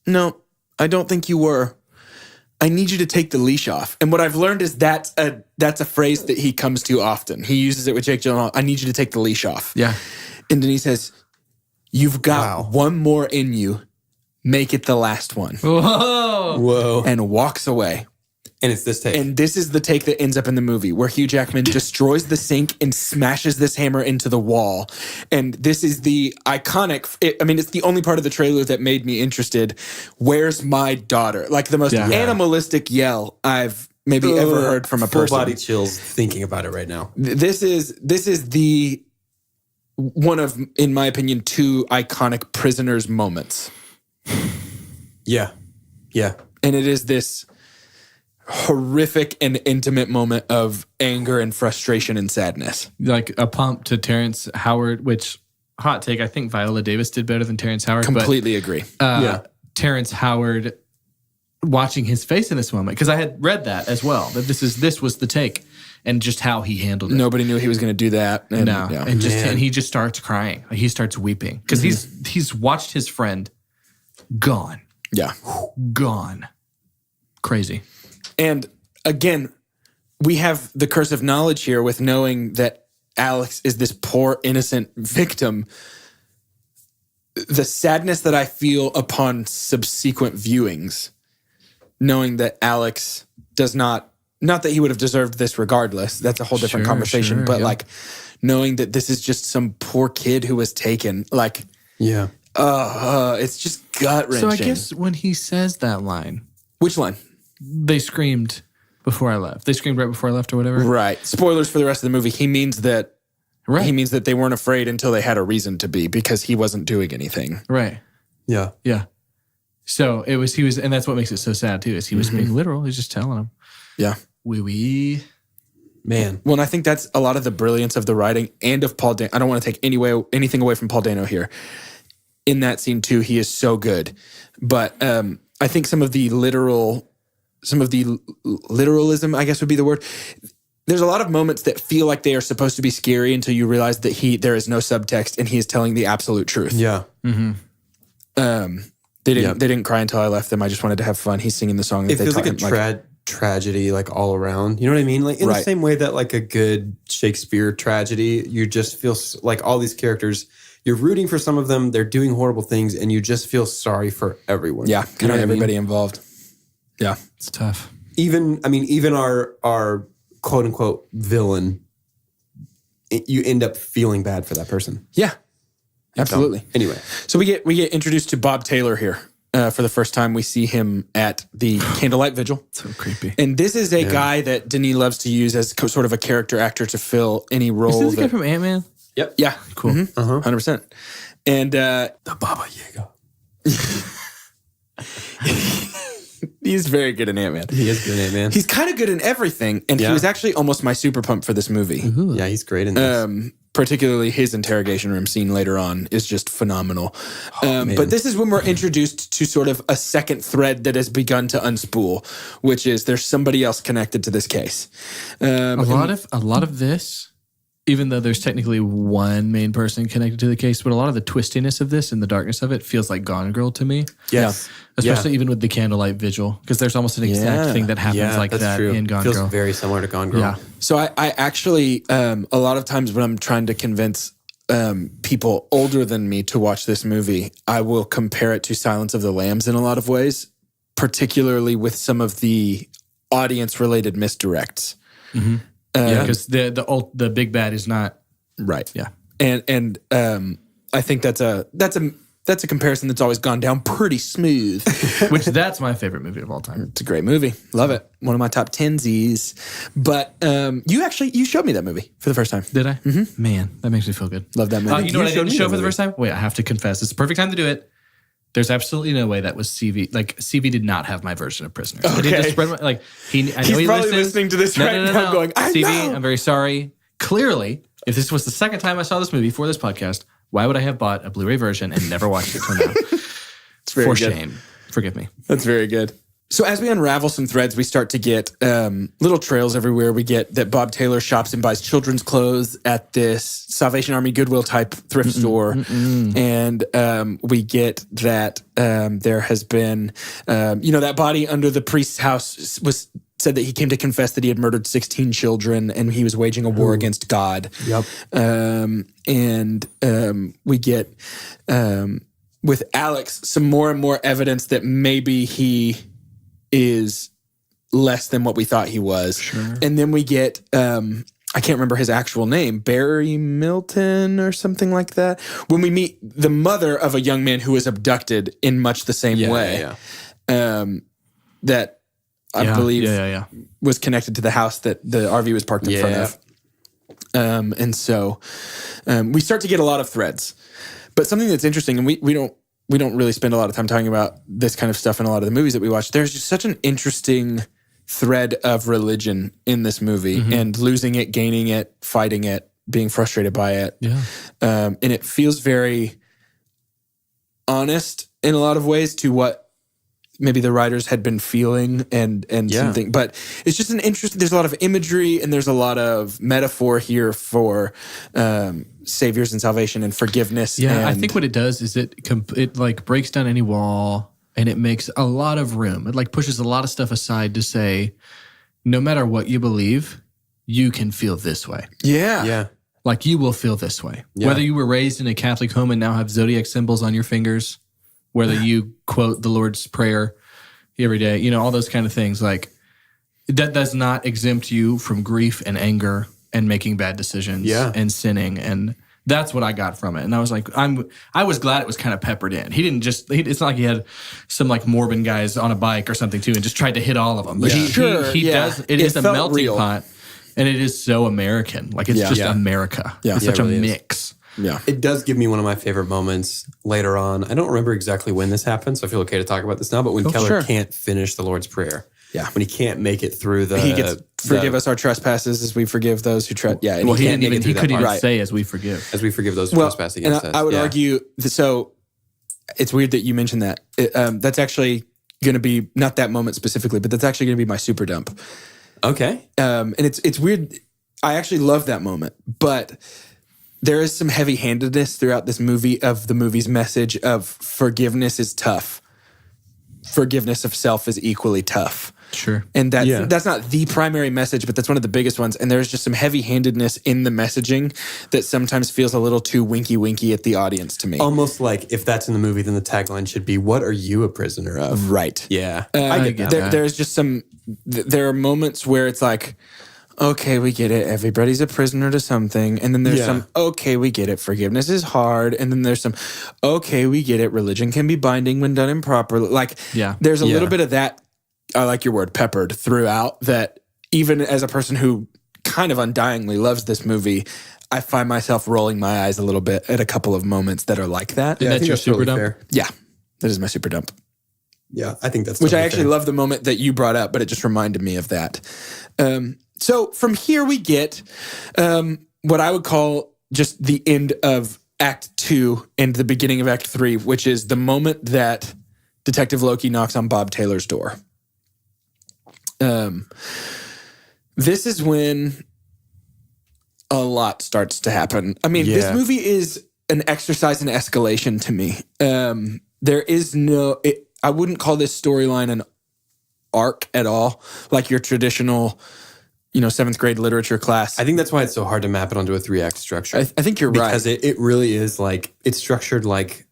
no, I don't think you were. I need you to take the leash off. And what I've learned is that's a phrase that he comes to often. He uses it with Jake Gyllenhaal. I need you to take the leash off. Yeah. And Denis says, you've got one more in you. Make it the last one. Whoa. And walks away. And it's this take. And this is the take that ends up in the movie where Hugh Jackman destroys the sink and smashes this hammer into the wall. And this is the iconic, it's the only part of the trailer that made me interested. Where's my daughter? Like the most animalistic yell I've maybe ever heard from a person. Full body chills thinking about it right now. This is the one of, in my opinion, two iconic Prisoners moments. Yeah. Yeah. And it is this, horrific and intimate moment of anger and frustration and sadness. Like a pump to Terrence Howard, which, hot take, I think Viola Davis did better than Terrence Howard. Completely agree. Terrence Howard, watching his face in this moment, because I had read that as well, that this was the take, and just how he handled it. Nobody knew he was going to do that. And, and he just starts crying. He starts weeping because he's watched his friend gone. Yeah. Gone. Crazy. And again, we have the curse of knowledge here with knowing that Alex is this poor, innocent victim. The sadness that I feel upon subsequent viewings, knowing that Alex does not that he would have deserved this regardless. That's a whole different conversation. But like knowing that this is just some poor kid who was taken, like, it's just gut wrenching. So I guess when he says that line, which line? They screamed before I left. They screamed right before I left or whatever. Right. Spoilers for the rest of the movie. He means that Right. He means that they weren't afraid until they had a reason to be, because he wasn't doing anything. Right. Yeah. Yeah. So he was, and that's what makes it so sad too, is he was being literal. He's just telling them. Yeah. Oui. Man. Well, and I think that's a lot of the brilliance of the writing and of Paul Dano. I don't want to take anything away from Paul Dano here. In that scene too, he is so good. But I think some of the literalism, I guess would be the word. There's a lot of moments that feel like they are supposed to be scary until you realize that there is no subtext and he is telling the absolute truth. Yeah. Mm-hmm. They didn't cry until I left them. I just wanted to have fun. He's singing the song. That It feels like a tragedy, like all around. You know what I mean? Like in the same way that like a good Shakespeare tragedy, you just feel like all these characters, you're rooting for some of them. They're doing horrible things, and you just feel sorry for everyone. Yeah, you know everybody involved. Yeah, it's tough. Even our quote unquote villain, you end up feeling bad for that person. Yeah, absolutely. Anyway, so we get introduced to Bob Taylor here. For the first time, we see him at the candlelight vigil. So creepy. And this is a guy that Denis loves to use as sort of a character actor to fill any role. Is this the guy from Ant-Man? Yep. Yeah. Cool. 100%. And the Baba Yaga. He's very good in Ant-Man. He is good in Ant-Man. He's kind of good in everything. And he was actually almost my super pump for this movie. Yeah, he's great in this. Particularly his interrogation room scene later on is just phenomenal. But this is when we're introduced to sort of a second thread that has begun to unspool, which is there's somebody else connected to this case. A lot of this, even though there's technically one main person connected to the case, but a lot of the twistiness of this and the darkness of it feels like Gone Girl to me. Yes. Especially even with the candlelight vigil, because there's almost an exact thing that happens like that in Gone Girl. Feels very similar to Gone Girl. Yeah. So I actually, a lot of times when I'm trying to convince people older than me to watch this movie, I will compare it to Silence of the Lambs in a lot of ways, particularly with some of the audience-related misdirects. Mm-hmm. Because the big bad is not right. Yeah, and I think that's a comparison that's always gone down pretty smooth. Which that's my favorite movie of all time. It's a great movie. Love it. One of my top 10s. But you showed me that movie for the first time. Did I? Mm-hmm. Man, that makes me feel good. Love that movie. You know what I didn't show for the first time? Wait, I have to confess. It's the perfect time to do it. There's absolutely no way that was CV. Like, CV did not have my version of Prisoners. Okay. I did just spread my, like, I know He's probably listening to this right now going, I CV, know. I'm very sorry. Clearly, if this was the second time I saw this movie for this podcast, why would I have bought a Blu-ray version and never watched it till now? It's very for good. shame. Forgive me. That's very good. So as we unravel some threads, we start to get little trails everywhere. We get that Bob Taylor shops and buys children's clothes at this Salvation Army Goodwill type thrift store. And we get that there has been, that body under the priest's house was said that he came to confess that he had murdered 16 children and he was waging a war against God. Yep. We get, with Alex, some more and more evidence that maybe he is less than what we thought he was. Sure. And then we get, I can't remember his actual name, Barry Milton or something like that. When we meet the mother of a young man who was abducted in much the same way. That I believe was connected to the house that the RV was parked in front of. And so we start to get a lot of threads. But something that's interesting, and we don't really spend a lot of time talking about this kind of stuff in a lot of the movies that we watch. There's just such an interesting thread of religion in this movie and losing it, gaining it, fighting it, being frustrated by it. Yeah. And it feels very honest in a lot of ways to what maybe the writers had been feeling and something. But it's just an interesting, there's a lot of imagery and there's a lot of metaphor here for saviors and salvation and forgiveness. Yeah, and I think what it does is it like breaks down any wall and it makes a lot of room. It like pushes a lot of stuff aside to say, no matter what you believe, you can feel this way. Yeah. Like you will feel this way. Yeah. Whether you were raised in a Catholic home and now have zodiac symbols on your fingers, whether you quote the Lord's Prayer every day, you know, all those kind of things. Like that does not exempt you from grief and anger and making bad decisions and sinning. And that's what I got from it. And I was like, I was glad it was kind of peppered in. He didn't just, it's not like he had some like Mormon guys on a bike or something too and just tried to hit all of them. But he does, it is a melting real. pot. And it is so American. Like it's just America. Yeah. It's such it really a is. mix. Yeah. It does give me one of my favorite moments later on. I don't remember exactly when this happened, so I feel okay to talk about this now. But when Keller can't finish the Lord's Prayer. Yeah. When he can't make it through the... He gets, forgive us our trespasses as we forgive those who trespass. Yeah. And Well, he can't make it through that couldn't even part. say as we forgive. As we forgive those who trespass against us. I would Yeah. argue, so it's weird that you mentioned that. That's actually going to be, not that moment specifically, but that's actually going to be my super dump. Okay. And it's weird. I actually love that moment, but there is some heavy-handedness throughout this movie of the movie's message of forgiveness is tough. Forgiveness of self is equally tough. Sure. And that's not the primary message, but that's one of the biggest ones. And there's just some heavy-handedness in the messaging that sometimes feels a little too winky-winky at the audience to me. Almost like if that's in the movie, then the tagline should be, "What are you a prisoner of?" Right. Yeah. I get that. There's just there are moments where it's like, okay, we get it. Everybody's a prisoner to something. And then there's some, okay, we get it. Forgiveness is hard. And then there's some, okay, we get it. Religion can be binding when done improperly. Like, there's a little bit of that, I like your word, peppered throughout, that even as a person who kind of undyingly loves this movie, I find myself rolling my eyes a little bit at a couple of moments that are like that. Yeah, I that's think your that's super totally dump? fair. Yeah, that is my super dump. Yeah, I think that's Which I totally actually fair. love the moment that you brought up, but it just reminded me of that. So from here we get what I would call just the end of Act 2 and the beginning of Act 3, which is the moment that Detective Loki knocks on Bob Taylor's door. This is when a lot starts to happen. I mean, this movie is an exercise in escalation to me. There is I wouldn't call this storyline an arc at all, like your traditional, 7th grade literature class. I think that's why it's so hard to map it onto a 3-act structure. I think you're right. Because it really is like, it's structured like,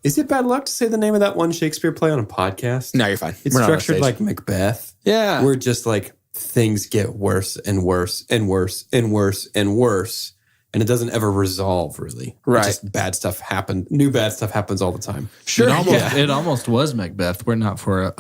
is it bad luck to say the name of that one Shakespeare play on a podcast? No, you're fine. It's We're not on structured stage. like Macbeth. Yeah. Where just like things get worse and worse and worse and worse and worse. And it doesn't ever resolve, really. Right. Just bad stuff happen. New bad stuff happens all the time. Sure. It almost was Macbeth. We're not for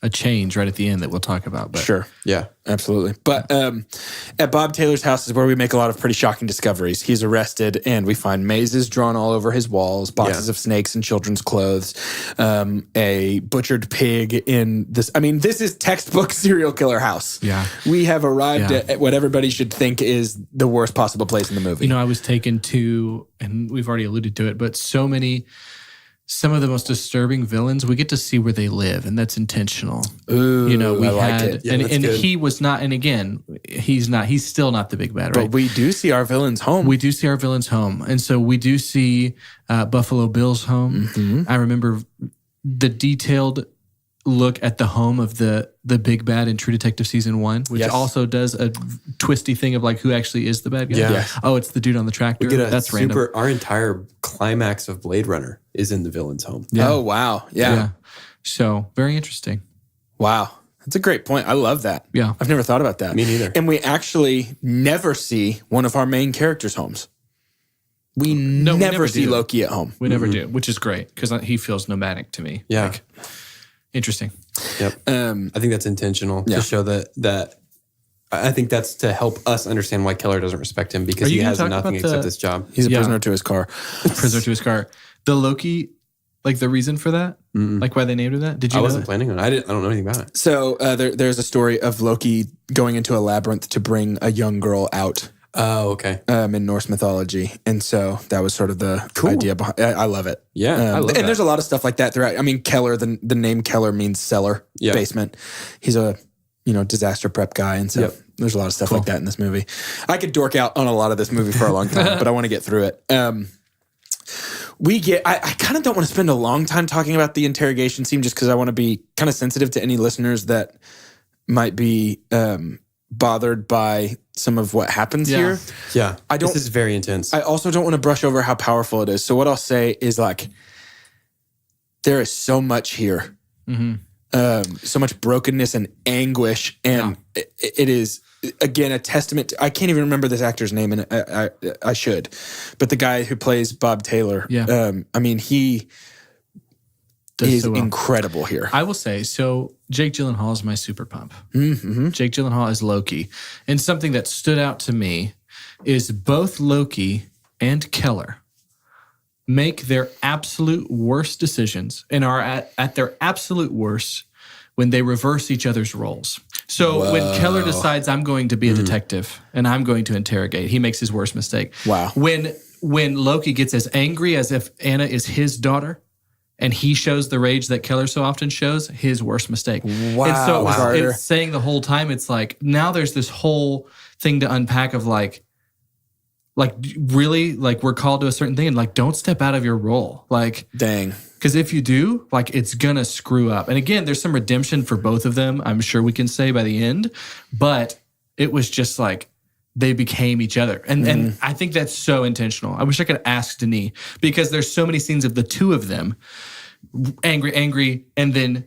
a change right at the end that we'll talk about. But Sure. Yeah. Absolutely. But at Bob Taylor's house is where we make a lot of pretty shocking discoveries. He's arrested and we find mazes drawn all over his walls, boxes of snakes and children's clothes, a butchered pig in this. I mean, this is textbook serial killer house. Yeah. We have arrived at what everybody should think is the worst possible place in the movie. I was taken to, and we've already alluded to it, but some of the most disturbing villains, we get to see where they live, and that's intentional. Ooh, We I like had, it. Yeah, and that's good. he was not, and again, he's still not the big bad, right? But we do see our villains home. We do see our villains home. And so we do see Buffalo Bill's home. Mm-hmm. I remember the detailed look at the home of the big bad in True Detective Season 1, which also does a twisty thing of like who actually is the bad guy. Yeah. Yes. Oh, it's the dude on the tractor. We get That's random. our entire climax of Blade Runner is in the villain's home. Yeah. Oh, wow. Yeah. So very interesting. Wow. That's a great point. I love that. Yeah. I've never thought about that. Me neither. And we actually never see one of our main characters' homes. We never see do. Loki at home. We never do, which is great because he feels nomadic to me. Yeah. Like, interesting. Yep. I think that's intentional Yeah. to show that. I think that's to help us understand why Keller doesn't respect him because Are you he gonna has talk nothing about except the- this job. He's a Yeah. prisoner to his car. Prisoner to his car. The Loki Like the reason for that? Like why they named it that? Did you I know wasn't that? planning on it. I don't know anything about it. So there's a story of Loki going into a labyrinth to bring a young girl out Oh, okay. in Norse mythology. And so that was sort of the idea behind it. I love it. Yeah, I love and that. there's a lot of stuff like that throughout. I mean, Keller, the name Keller means cellar, basement. He's a, disaster prep guy. And so there's a lot of stuff like that in this movie. I could dork out on a lot of this movie for a long time, but I want to get through it. I kind of don't want to spend a long time talking about the interrogation scene just because I want to be kind of sensitive to any listeners that might be bothered by some of what happens here. Yeah. This is very intense. I also don't want to brush over how powerful it is. So what I'll say is like, there is so much here. So much brokenness and anguish. And it is, again, a testament to, I can't even remember this actor's name, and I should. But the guy who plays Bob Taylor, I mean, he is so incredible here. I will say, so Jake Gyllenhaal is my super pump. Jake Gyllenhaal is Loki. And something that stood out to me is both Loki and Keller make their absolute worst decisions and are at their absolute worst when they reverse each other's roles. So when Keller decides I'm going to be a detective and I'm going to interrogate, he makes his worst mistake. Wow. When Loki gets as angry as if Anna is his daughter and he shows the rage that Keller so often shows, his worst mistake. Wow. And so it's saying the whole time, it's like, now there's this whole thing to unpack of like really, like we're called to a certain thing and like, don't step out of your role. Like, dang. Because if you do, like, it's going to screw up. And again, there's some redemption for both of them, I'm sure we can say by the end. But it was just like they became each other. And I think that's so intentional. I wish I could ask Denis, because there's so many scenes of the two of them angry. And then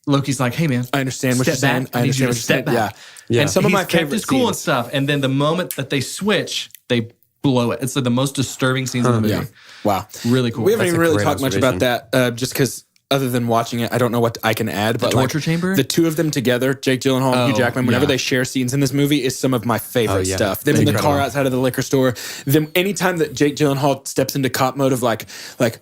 Loki's like, hey, man. I understand what you're saying. I need you to step back. Yeah. And some of my He's kept favorite his cool scenes. and stuff. And then the moment that they switch, they blow it. It's like the most disturbing scenes in the movie. Yeah. Wow. Really cool. We haven't That's even a really great talked much about that just because other than watching it, I don't know what I can add. But torture chamber? The two of them together, Jake Gyllenhaal and Hugh Jackman, whenever they share scenes in this movie is some of my favorite stuff. Them in the car outside of the liquor store. Them anytime that Jake Gyllenhaal steps into cop mode of like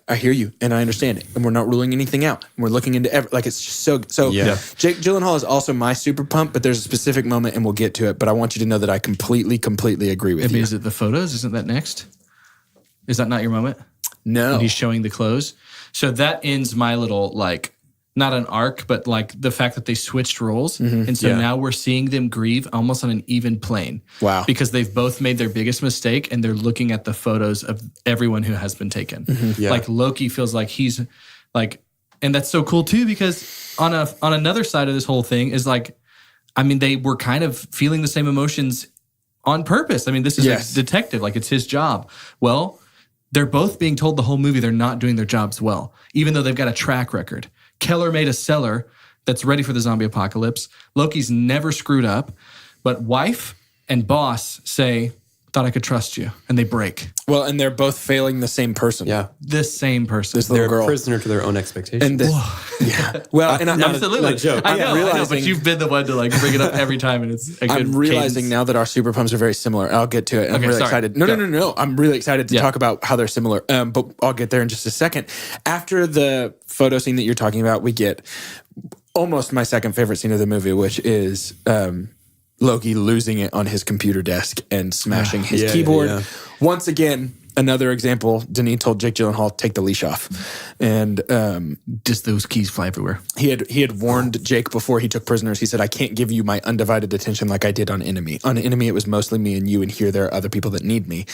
I hear you and I understand it. And we're not ruling anything out. And we're looking into it's just so Jake Gyllenhaal is also my super pump, but there's a specific moment and we'll get to it. But I want you to know that I completely agree with you. Is it the photos? Isn't that next? Is that not your moment? No. When he's showing the clothes. So that ends my little, like, not an arc, but like the fact that they switched roles. And so now we're seeing them grieve almost on an even plane. Wow. Because they've both made their biggest mistake and they're looking at the photos of everyone who has been taken. Like Loki feels like he's like, and that's so cool too, because on another side of this whole thing is like, I mean, they were kind of feeling the same emotions on purpose. I mean, this is a detective, like it's his job. Well, they're both being told the whole movie they're not doing their jobs well, even though they've got a track record. Keller made a cellar that's ready for the zombie apocalypse. Loki's never screwed up, but wife and boss say, thought I could trust you, and they break. Well, and they're both failing the same person. Yeah. This same person. This little They're girl. a prisoner to their own expectations. And well, and Absolutely. not a joke. I know, realizing- but you've been the one to like bring it up every time, and it's a good I'm realizing cadence. now that our super pumps are very similar. I'll get to it. I'm Okay, really sorry. excited. No. I'm really excited to talk about how they're similar. But I'll get there in just a second. After the photo scene that you're talking about, we get almost my second favorite scene of the movie, which is Loki losing it on his computer desk and smashing his keyboard. Yeah. Once again, another example, Denis told Jake Gyllenhaal, take the leash off. And Just those keys fly everywhere. he had warned Jake before he took prisoners. He said, I can't give you my undivided attention like I did on Enemy. On Enemy, it was mostly me and you, and here there are other people that need me.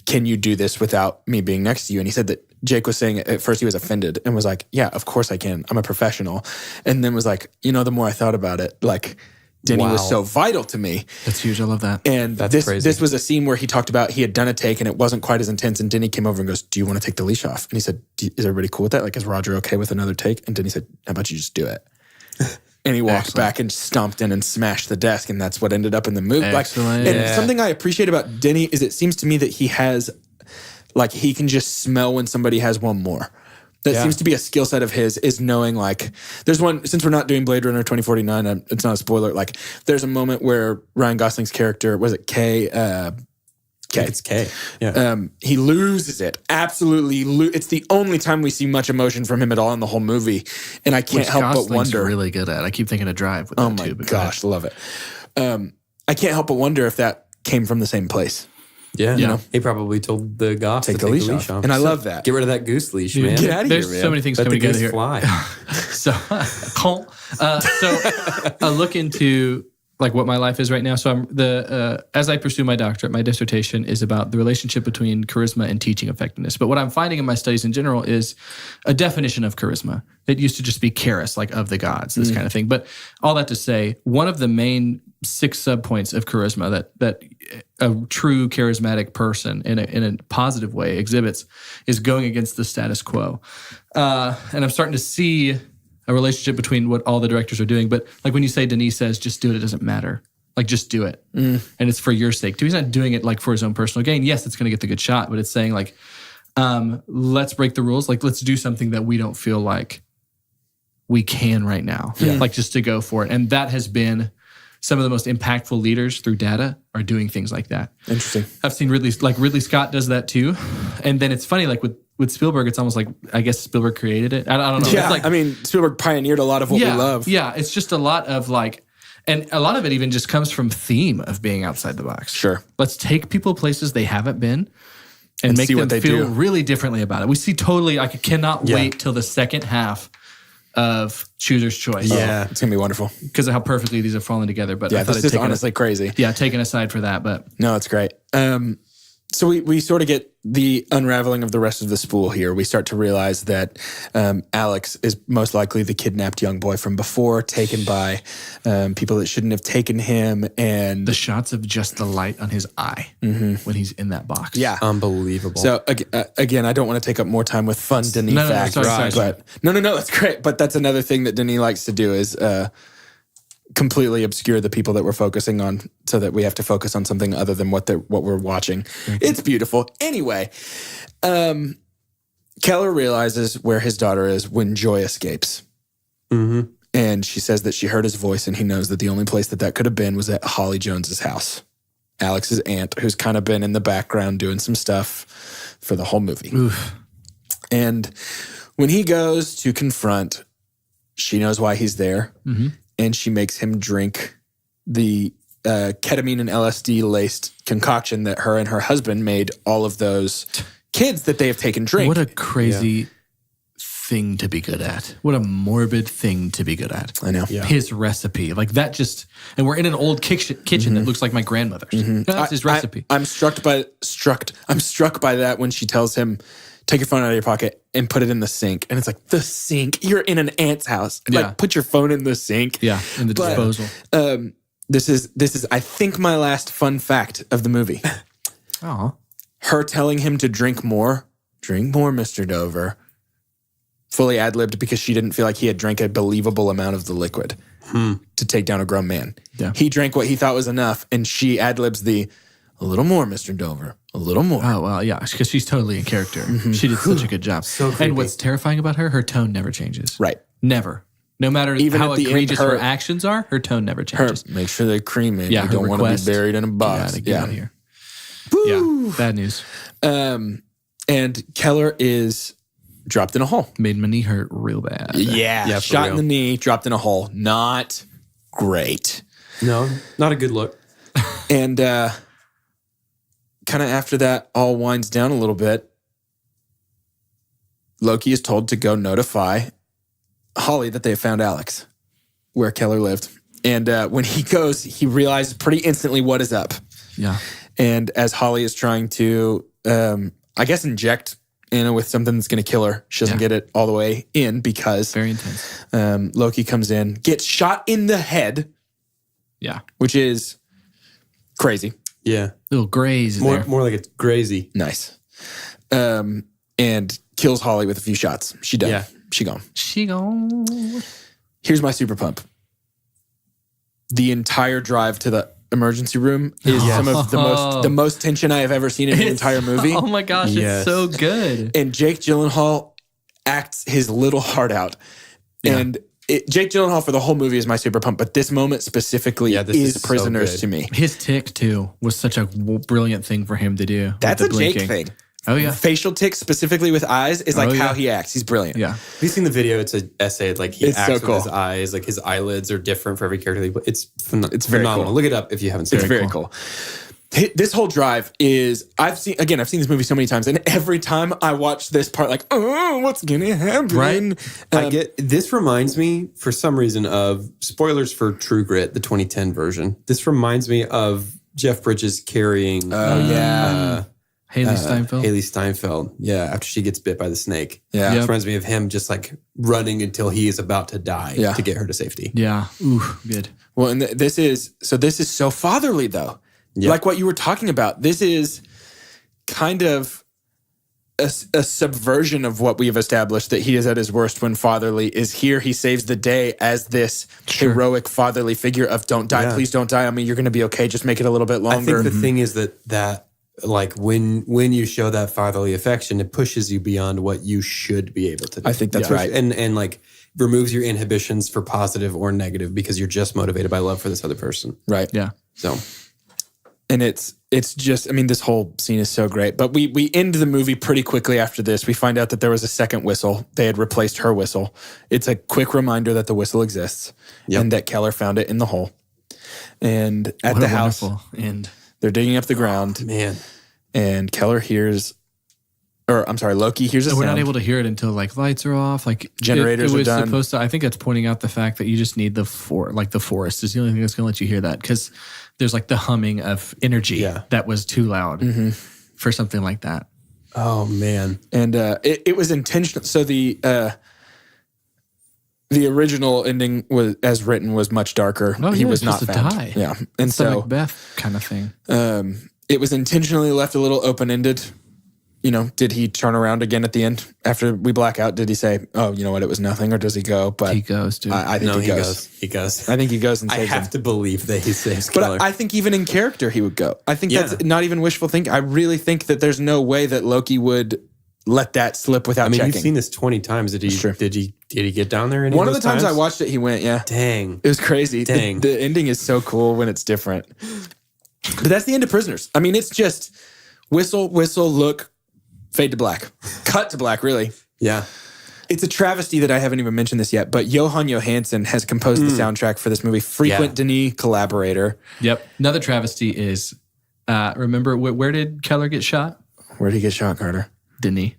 Can you do this without me being next to you? And he said that Jake was saying at first he was offended and was like, yeah, of course I can. I'm a professional. And then was like, the more I thought about it, like, Denny was so vital to me. That's huge. I love that. And crazy. this was a scene where he talked about he had done a take and it wasn't quite as intense. And Denny came over and goes, do you want to take the leash off? And he said, is everybody cool with that? Like, is Roger okay with another take? And Denny said, how about you just do it? And he walked back and stomped in and smashed the desk. And that's what ended up in the movie. Excellent. And something I appreciate about Denny is it seems to me that he has, like, he can just smell when somebody has one more. That seems to be a skill set of his, is knowing, like, there's one, since we're not doing Blade Runner 2049, it's not a spoiler, like, there's a moment where Ryan Gosling's character, was it Kay K. It's K. Yeah. He loses it. Absolutely. It's the only time we see much emotion from him at all in the whole movie. And I can't help but Gosling's wonder. really good at. I keep thinking of Drive with Oh that my too. But gosh, love it. I can't help but wonder if that came from the same place. Yeah. You know? He probably told the goth Take to the take the leash leash off. And I love that. Get rid of that goose leash, man. Get out of There's here, man. so many things Let coming the together goose here. fly. So I look into like what my life is right now. So as I pursue my doctorate, my dissertation is about the relationship between charisma and teaching effectiveness. But what I'm finding in my studies in general is a definition of charisma. It used to just be charis, like of the gods, this kind of thing. But all that to say, one of the main 6 subpoints of charisma that a true charismatic person in a positive way exhibits is going against the status quo. And I'm starting to see a relationship between what all the directors are doing. But like when you say Denis says, just do it doesn't matter. Like just do it. And it's for your sake too. He's not doing it like for his own personal gain. Yes, it's going to get the good shot, but it's saying like, let's break the rules. Like let's do something that we don't feel like we can right now. Like just to go for it. And that has been some of the most impactful leaders through data are doing things like that. Interesting. I've seen Ridley Scott does that too. And then it's funny, like with Spielberg, it's almost like, I guess Spielberg created it. I don't know. Yeah, It's like, I mean, Spielberg pioneered a lot of what we love. Yeah, it's just a lot of like, and a lot of it even just comes from theme of being outside the box. Sure. Let's take people places they haven't been and make see them what they feel do. really differently about it. We see totally, I cannot wait till the second half of Chooser's Choice. Yeah, it's going to be wonderful. Because of how perfectly these have fallen together. But Yeah, I thought this I'd is take honestly crazy. taken aside for that. But No, it's great. So we sort of get the unraveling of the rest of the spool here. We start to realize that Alex is most likely the kidnapped young boy from before, taken by people that shouldn't have taken him. And the shots of just the light on his eye when he's in that box. yeah. Unbelievable. So again, I don't want to take up more time with fun Denis No, facts. sorry. But no, that's great. But that's another thing that Denis likes to do is completely obscure the people that we're focusing on, so that we have to focus on something other than what we're watching. It's beautiful. Anyway, Keller realizes where his daughter is when Joy escapes. And she says that she heard his voice, and he knows that the only place that could have been was at Holly Jones's house, Alex's aunt, who's kind of been in the background doing some stuff for the whole movie. And when he goes to confront, she knows why he's there, and she makes him drink the ketamine and LSD laced concoction that her and her husband made all of those kids that they have taken drink. What a crazy thing to be good at. What a morbid thing to be good at. I know. His recipe. Like that just, and we're in an old kitchen that looks like my grandmother's. That's his recipe. I'm struck by that when she tells him, take your phone out of your pocket and put it in the sink. And it's like, the sink? You're in an aunt's house. Yeah. Like, put your phone in the sink. Yeah, in the disposal. This is, I think, my last fun fact of the movie. Oh. Her telling him to drink more, Mr. Dover, fully ad-libbed because she didn't feel like he had drank a believable amount of the liquid to take down a grown man. Yeah. He drank what he thought was enough, and she ad-libs a little more, Mr. Dover, a little more. Oh, well, yeah, because she's totally in character. She did such a good job. And what's terrifying about her tone never changes. Right. Never. No matter Even how at the end, egregious her actions are, her tone never changes. Make sure they cream it. Yeah, you her don't want to be request, buried in a box. Get out of here. Yeah, bad news. And Keller is dropped in a hole. Made my knee hurt real bad. Yeah, for shot in real. the knee, dropped in a hole. Not great. No, not a good look. And kind of after that all winds down a little bit, Loki is told to go notify Holly that they have found Alex, where Keller lived. And when he goes, he realizes pretty instantly what is up. Yeah. And as Holly is trying to, I guess, inject Anna with something that's going to kill her, she doesn't get it all the way in because Very intense. Loki comes in, gets shot in the head, Yeah. which is crazy. Yeah. Little graze More there. more like it's crazy. Nice. And kills Holly with a few shots. She done. Yeah. She gone. She gone. Here's my super pump. The entire drive to the emergency room is some of the most tension I have ever seen in an entire movie. Oh my gosh, Yes. it's so good. And Jake Gyllenhaal acts his little heart out. Yeah. And Jake Gyllenhaal for the whole movie is my super pump, but this moment specifically this is is so Prisoners good. to me. His tick, too, was such a brilliant thing for him to do. That's with a the Jake blinking. thing. Oh, yeah. Facial tics specifically with eyes is like how he acts. He's brilliant. Yeah. Have you seen the video? It's an essay. Like he It's acts so with cool. his eyes. Like his eyelids are different for every character. It's very phenomenal. cool. Look it up if you haven't seen It's it. very cool. This whole drive is I've seen this movie so many times, and every time I watch this part, like, oh, what's gonna happen? Right. I get this reminds me for some reason of spoilers for True Grit, the 2010 version. This reminds me of Jeff Bridges carrying Haley Steinfeld. Haley Steinfeld. Yeah, after she gets bit by the snake. Yeah. It reminds me of him just like running until he is about to die Yeah. to get her to safety. Yeah. Ooh, good. Well, and this is so fatherly though. Yeah. Like what you were talking about. This is kind of a subversion of what we've established that he is at his worst when fatherly is here. He saves the day as this heroic fatherly figure of don't die, please don't die on me. You're going to be okay. Just make it a little bit longer. I think the thing is that like when you show that fatherly affection, it pushes you beyond what you should be able to do. I think that's right. And like removes your inhibitions for positive or negative because you're just motivated by love for this other person. Right. Yeah. So And it's just, I mean, this whole scene is so great. But we end the movie pretty quickly after this. We find out that there was a second whistle. They had replaced her whistle. It's a quick reminder that the whistle exists and that Keller found it in the hole. And at What the a house, wonderful end. they're digging up the ground. man. And Keller hears, or I'm sorry, Loki hears a We're sound. not able to hear it until like lights are off. Like Generators it are was done. supposed to. I think that's pointing out the fact that you just need the forest is the only thing that's going to let you hear that because there's like the humming of energy that was too loud for something like that. Oh man. And it was intentional. So the original ending was, as written, was much darker. Oh, He yeah, was he's not supposed to found. die. Yeah, and It's the so Macbeth kind of thing. it was intentionally left a little open-ended. You know, did he turn around again at the end after we black out? Did he say, "Oh, you know what? It was nothing," or does he go? But He goes, dude. I think No, he goes. He goes. I think he goes and I saves have him. to believe that he saves Keller. But I think even in character he would go. I think Yeah. that's not even wishful thinking. I really think that there's no way that Loki would let that slip without I mean, checking. you've seen this 20 times. Did he get down there? One of the times I watched it, he went, yeah. Dang. It was crazy. Dang. The ending is so cool when it's different. But that's the end of Prisoners. I mean, it's just whistle, whistle, look, fade to black. Cut to black, really. Yeah. It's a travesty that I haven't even mentioned this yet, but Johan Johansson has composed the soundtrack for this movie. Frequent Denis collaborator. Yep. Another travesty is, remember, where did Keller get shot? Where'd he get shot, Carter? Denis.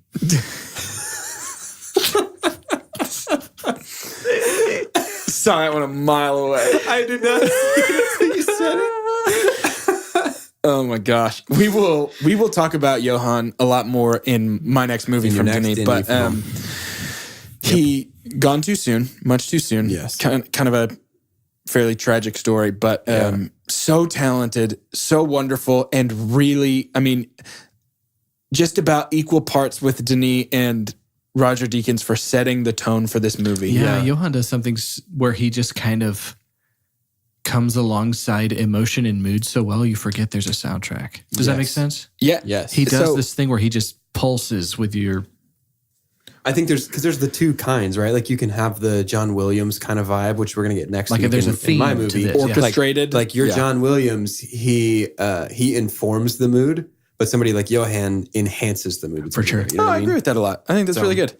Saw that one a mile away. I did not see you said it. Oh my gosh. We will talk about Johan a lot more in my next movie from next Denis, Denis but film. he gone too soon, much too soon. Yes. Kind of a fairly tragic story, but so talented, so wonderful, and really, I mean, just about equal parts with Denis and Roger Deakins for setting the tone for this movie. Yeah, Johan does something where he just kind of comes alongside emotion and mood so well, you forget there's a soundtrack. Does that make sense? Yeah. Yes. He does So- this thing where he just pulses with your... I think there's the two kinds, right? Like you can have the John Williams kind of vibe, which we're gonna get next Like week. if there's in, a theme in my to movie, this, yeah. Orchestrated. Like your Yeah. John Williams, he informs the mood, but somebody like Johan enhances the mood For sure. You know what I agree with that a lot. I think that's really good.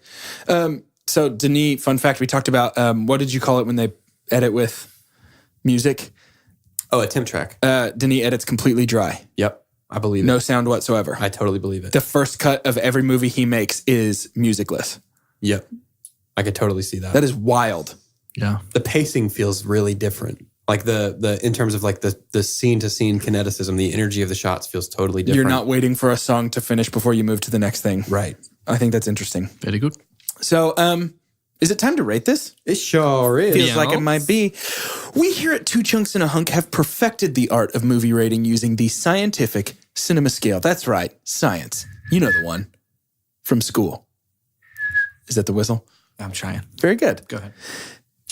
So Denis, fun fact, we talked about, what did you call it when they edit with music? Oh, a temp track. Denis edits completely dry. Yep, I believe No it. sound whatsoever. I totally believe it. The first cut of every movie he makes is musicless. Yep, I could totally see that. That is wild. Yeah. The pacing feels really different. Like the in terms of like the scene to scene kineticism, the energy of the shots feels totally different. You're not waiting for a song to finish before you move to the next thing. right. I think that's interesting. Very good. So, is it time to rate this? It sure is. Feels like it might be. We here at Two Chunks and a Hunk have perfected the art of movie rating using the scientific cinema scale. That's right, science. You know the one from school. Is that the whistle? I'm trying. Very good. Go ahead.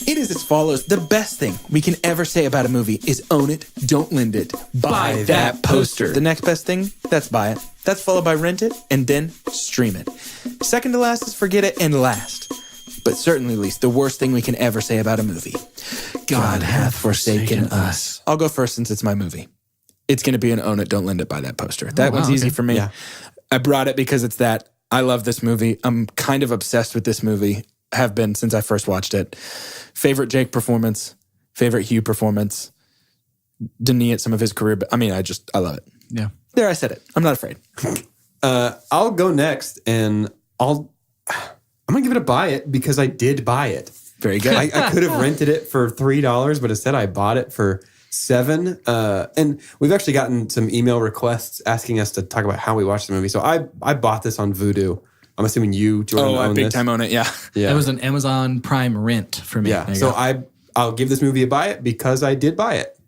It is as follows. The best thing we can ever say about a movie is own it, don't lend it. Buy that poster. The next best thing, that's buy it. That's followed by rent it and then stream it. Second to last is forget it, and last, but certainly least, the worst thing we can ever say about a movie. God hath forsaken us. I'll go first since it's my movie. It's going to be an Own It, Don't Lend It by that poster. That one's easy for me. Yeah. I brought it because it's that. I love this movie. I'm kind of obsessed with this movie. Have been since I first watched it. Favorite Jake performance. Favorite Hugh performance. Denis at some of his career. But I mean, I love it. Yeah. There, I said it. I'm not afraid. I'll go next, and I'm going to give it a buy it because I did buy it. Very good. I could have rented it for $3, but instead I bought it for $7. And we've actually gotten some email requests asking us to talk about how we watched the movie. So I bought this on Vudu. I'm assuming you, Jordan, own big this. time own it, yeah. It was an Amazon Prime rent for me. Yeah, so I'll give this movie a buy it because I did buy it.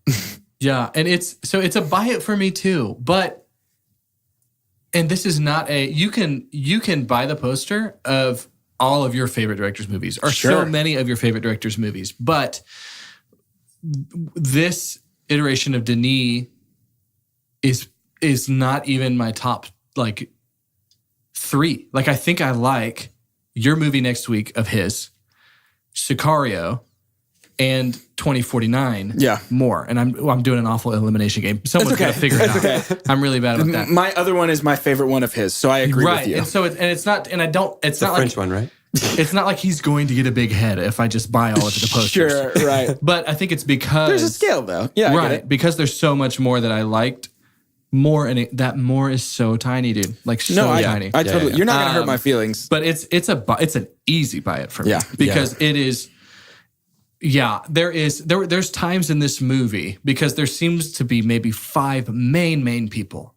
Yeah, and it's a buy it for me too. But and this is not you can buy the poster of all of your favorite directors' movies, or so many of your favorite directors' movies. But this iteration of Denis is not even my top 3. I think I like your movie next week of his, Sicario, and 2049 more. And I'm doing an awful elimination game. Someone's got to figure it out. Okay. I'm really bad about that. My other one is my favorite one of his, so I agree with you. And so it's not the French one, right? It's not like he's going to get a big head if I just buy all of the posters. Sure, right. But I think it's because there's a scale though. Yeah, right. I get it. Because there's so much more that I liked more, and that more is so tiny, dude. Tiny. I totally. You're not gonna hurt my feelings. But it's an easy buy it for me. Yeah. Because it is. Yeah, there's times in this movie because there seems to be maybe 5 main people.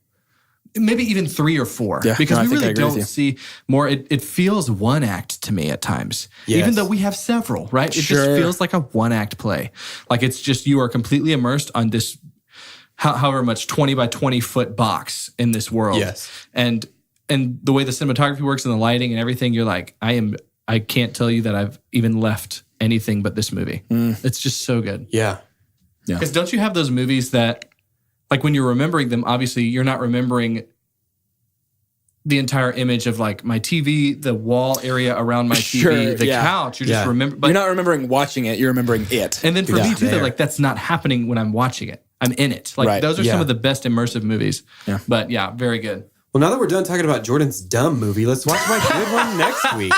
Maybe even 3 or 4, because we really don't see more. It feels one act to me at times, even though we have several, right? It just feels like a one act play. Like it's just you are completely immersed on this, however much 20 by 20 foot box in this world. Yes, and the way the cinematography works and the lighting and everything, you're like, I can't tell you that I've even left anything but this movie. It's just so good. Yeah. Because don't you have those movies that? Like when you're remembering them, obviously you're not remembering the entire image of my TV, the wall area around my TV, the couch. You're just remembering. You're not remembering watching it. You're remembering it. And then for me too, that's not happening when I'm watching it. I'm in it. Those are some of the best immersive movies. Yeah. But yeah, very good. Well, now that we're done talking about Jordan's dumb movie, let's watch my good one next week.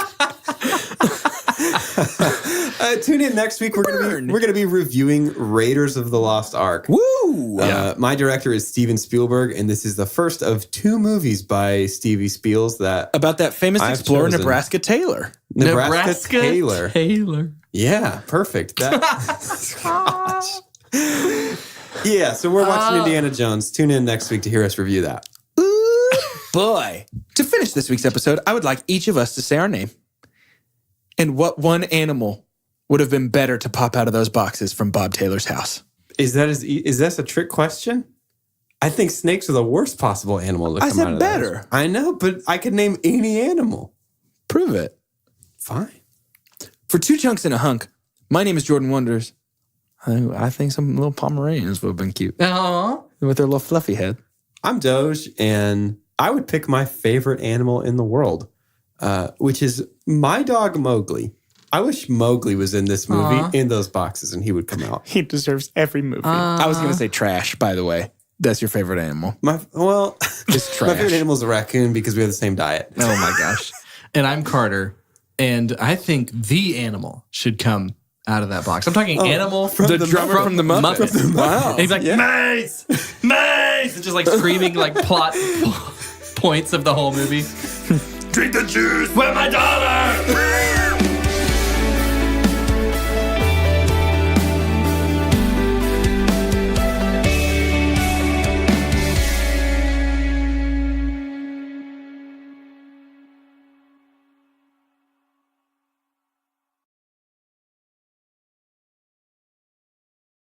Tune in next week. We're gonna be reviewing Raiders of the Lost Ark. Woo! My director is Steven Spielberg, and this is the first of 2 movies by Stevie Spiels about that famous explorer Nebraska Taylor. Nebraska Taylor. Yeah, perfect. Gosh. Yeah, so we're watching Indiana Jones. Tune in next week to hear us review that. Ooh, boy. To finish this week's episode, I would like each of us to say our name and what one animal would have been better to pop out of those boxes from Bob Taylor's house. Is that a trick question? I think snakes are the worst possible animal to come out of I said better. Those. I know, but I could name any animal. Prove it. Fine. For 2 chunks and a hunk, my name is Jordan Wonders. I think some little Pomeranians would have been cute. Aww. With their little fluffy head. I'm Doge, and I would pick my favorite animal in the world, which is my dog Mowgli. I wish Mowgli was in this movie in those boxes, and he would come out. He deserves every movie. I was going to say trash, by the way. That's your favorite animal. It's trash. My favorite animal is a raccoon because we have the same diet. Oh my gosh. And I'm Carter, and I think the animal should come out of that box. I'm talking animal from the drummer from the Muppets. Wow. And he's like, Mace! Mace! And just screaming plot points of the whole movie. Drink the juice! Where my daughter?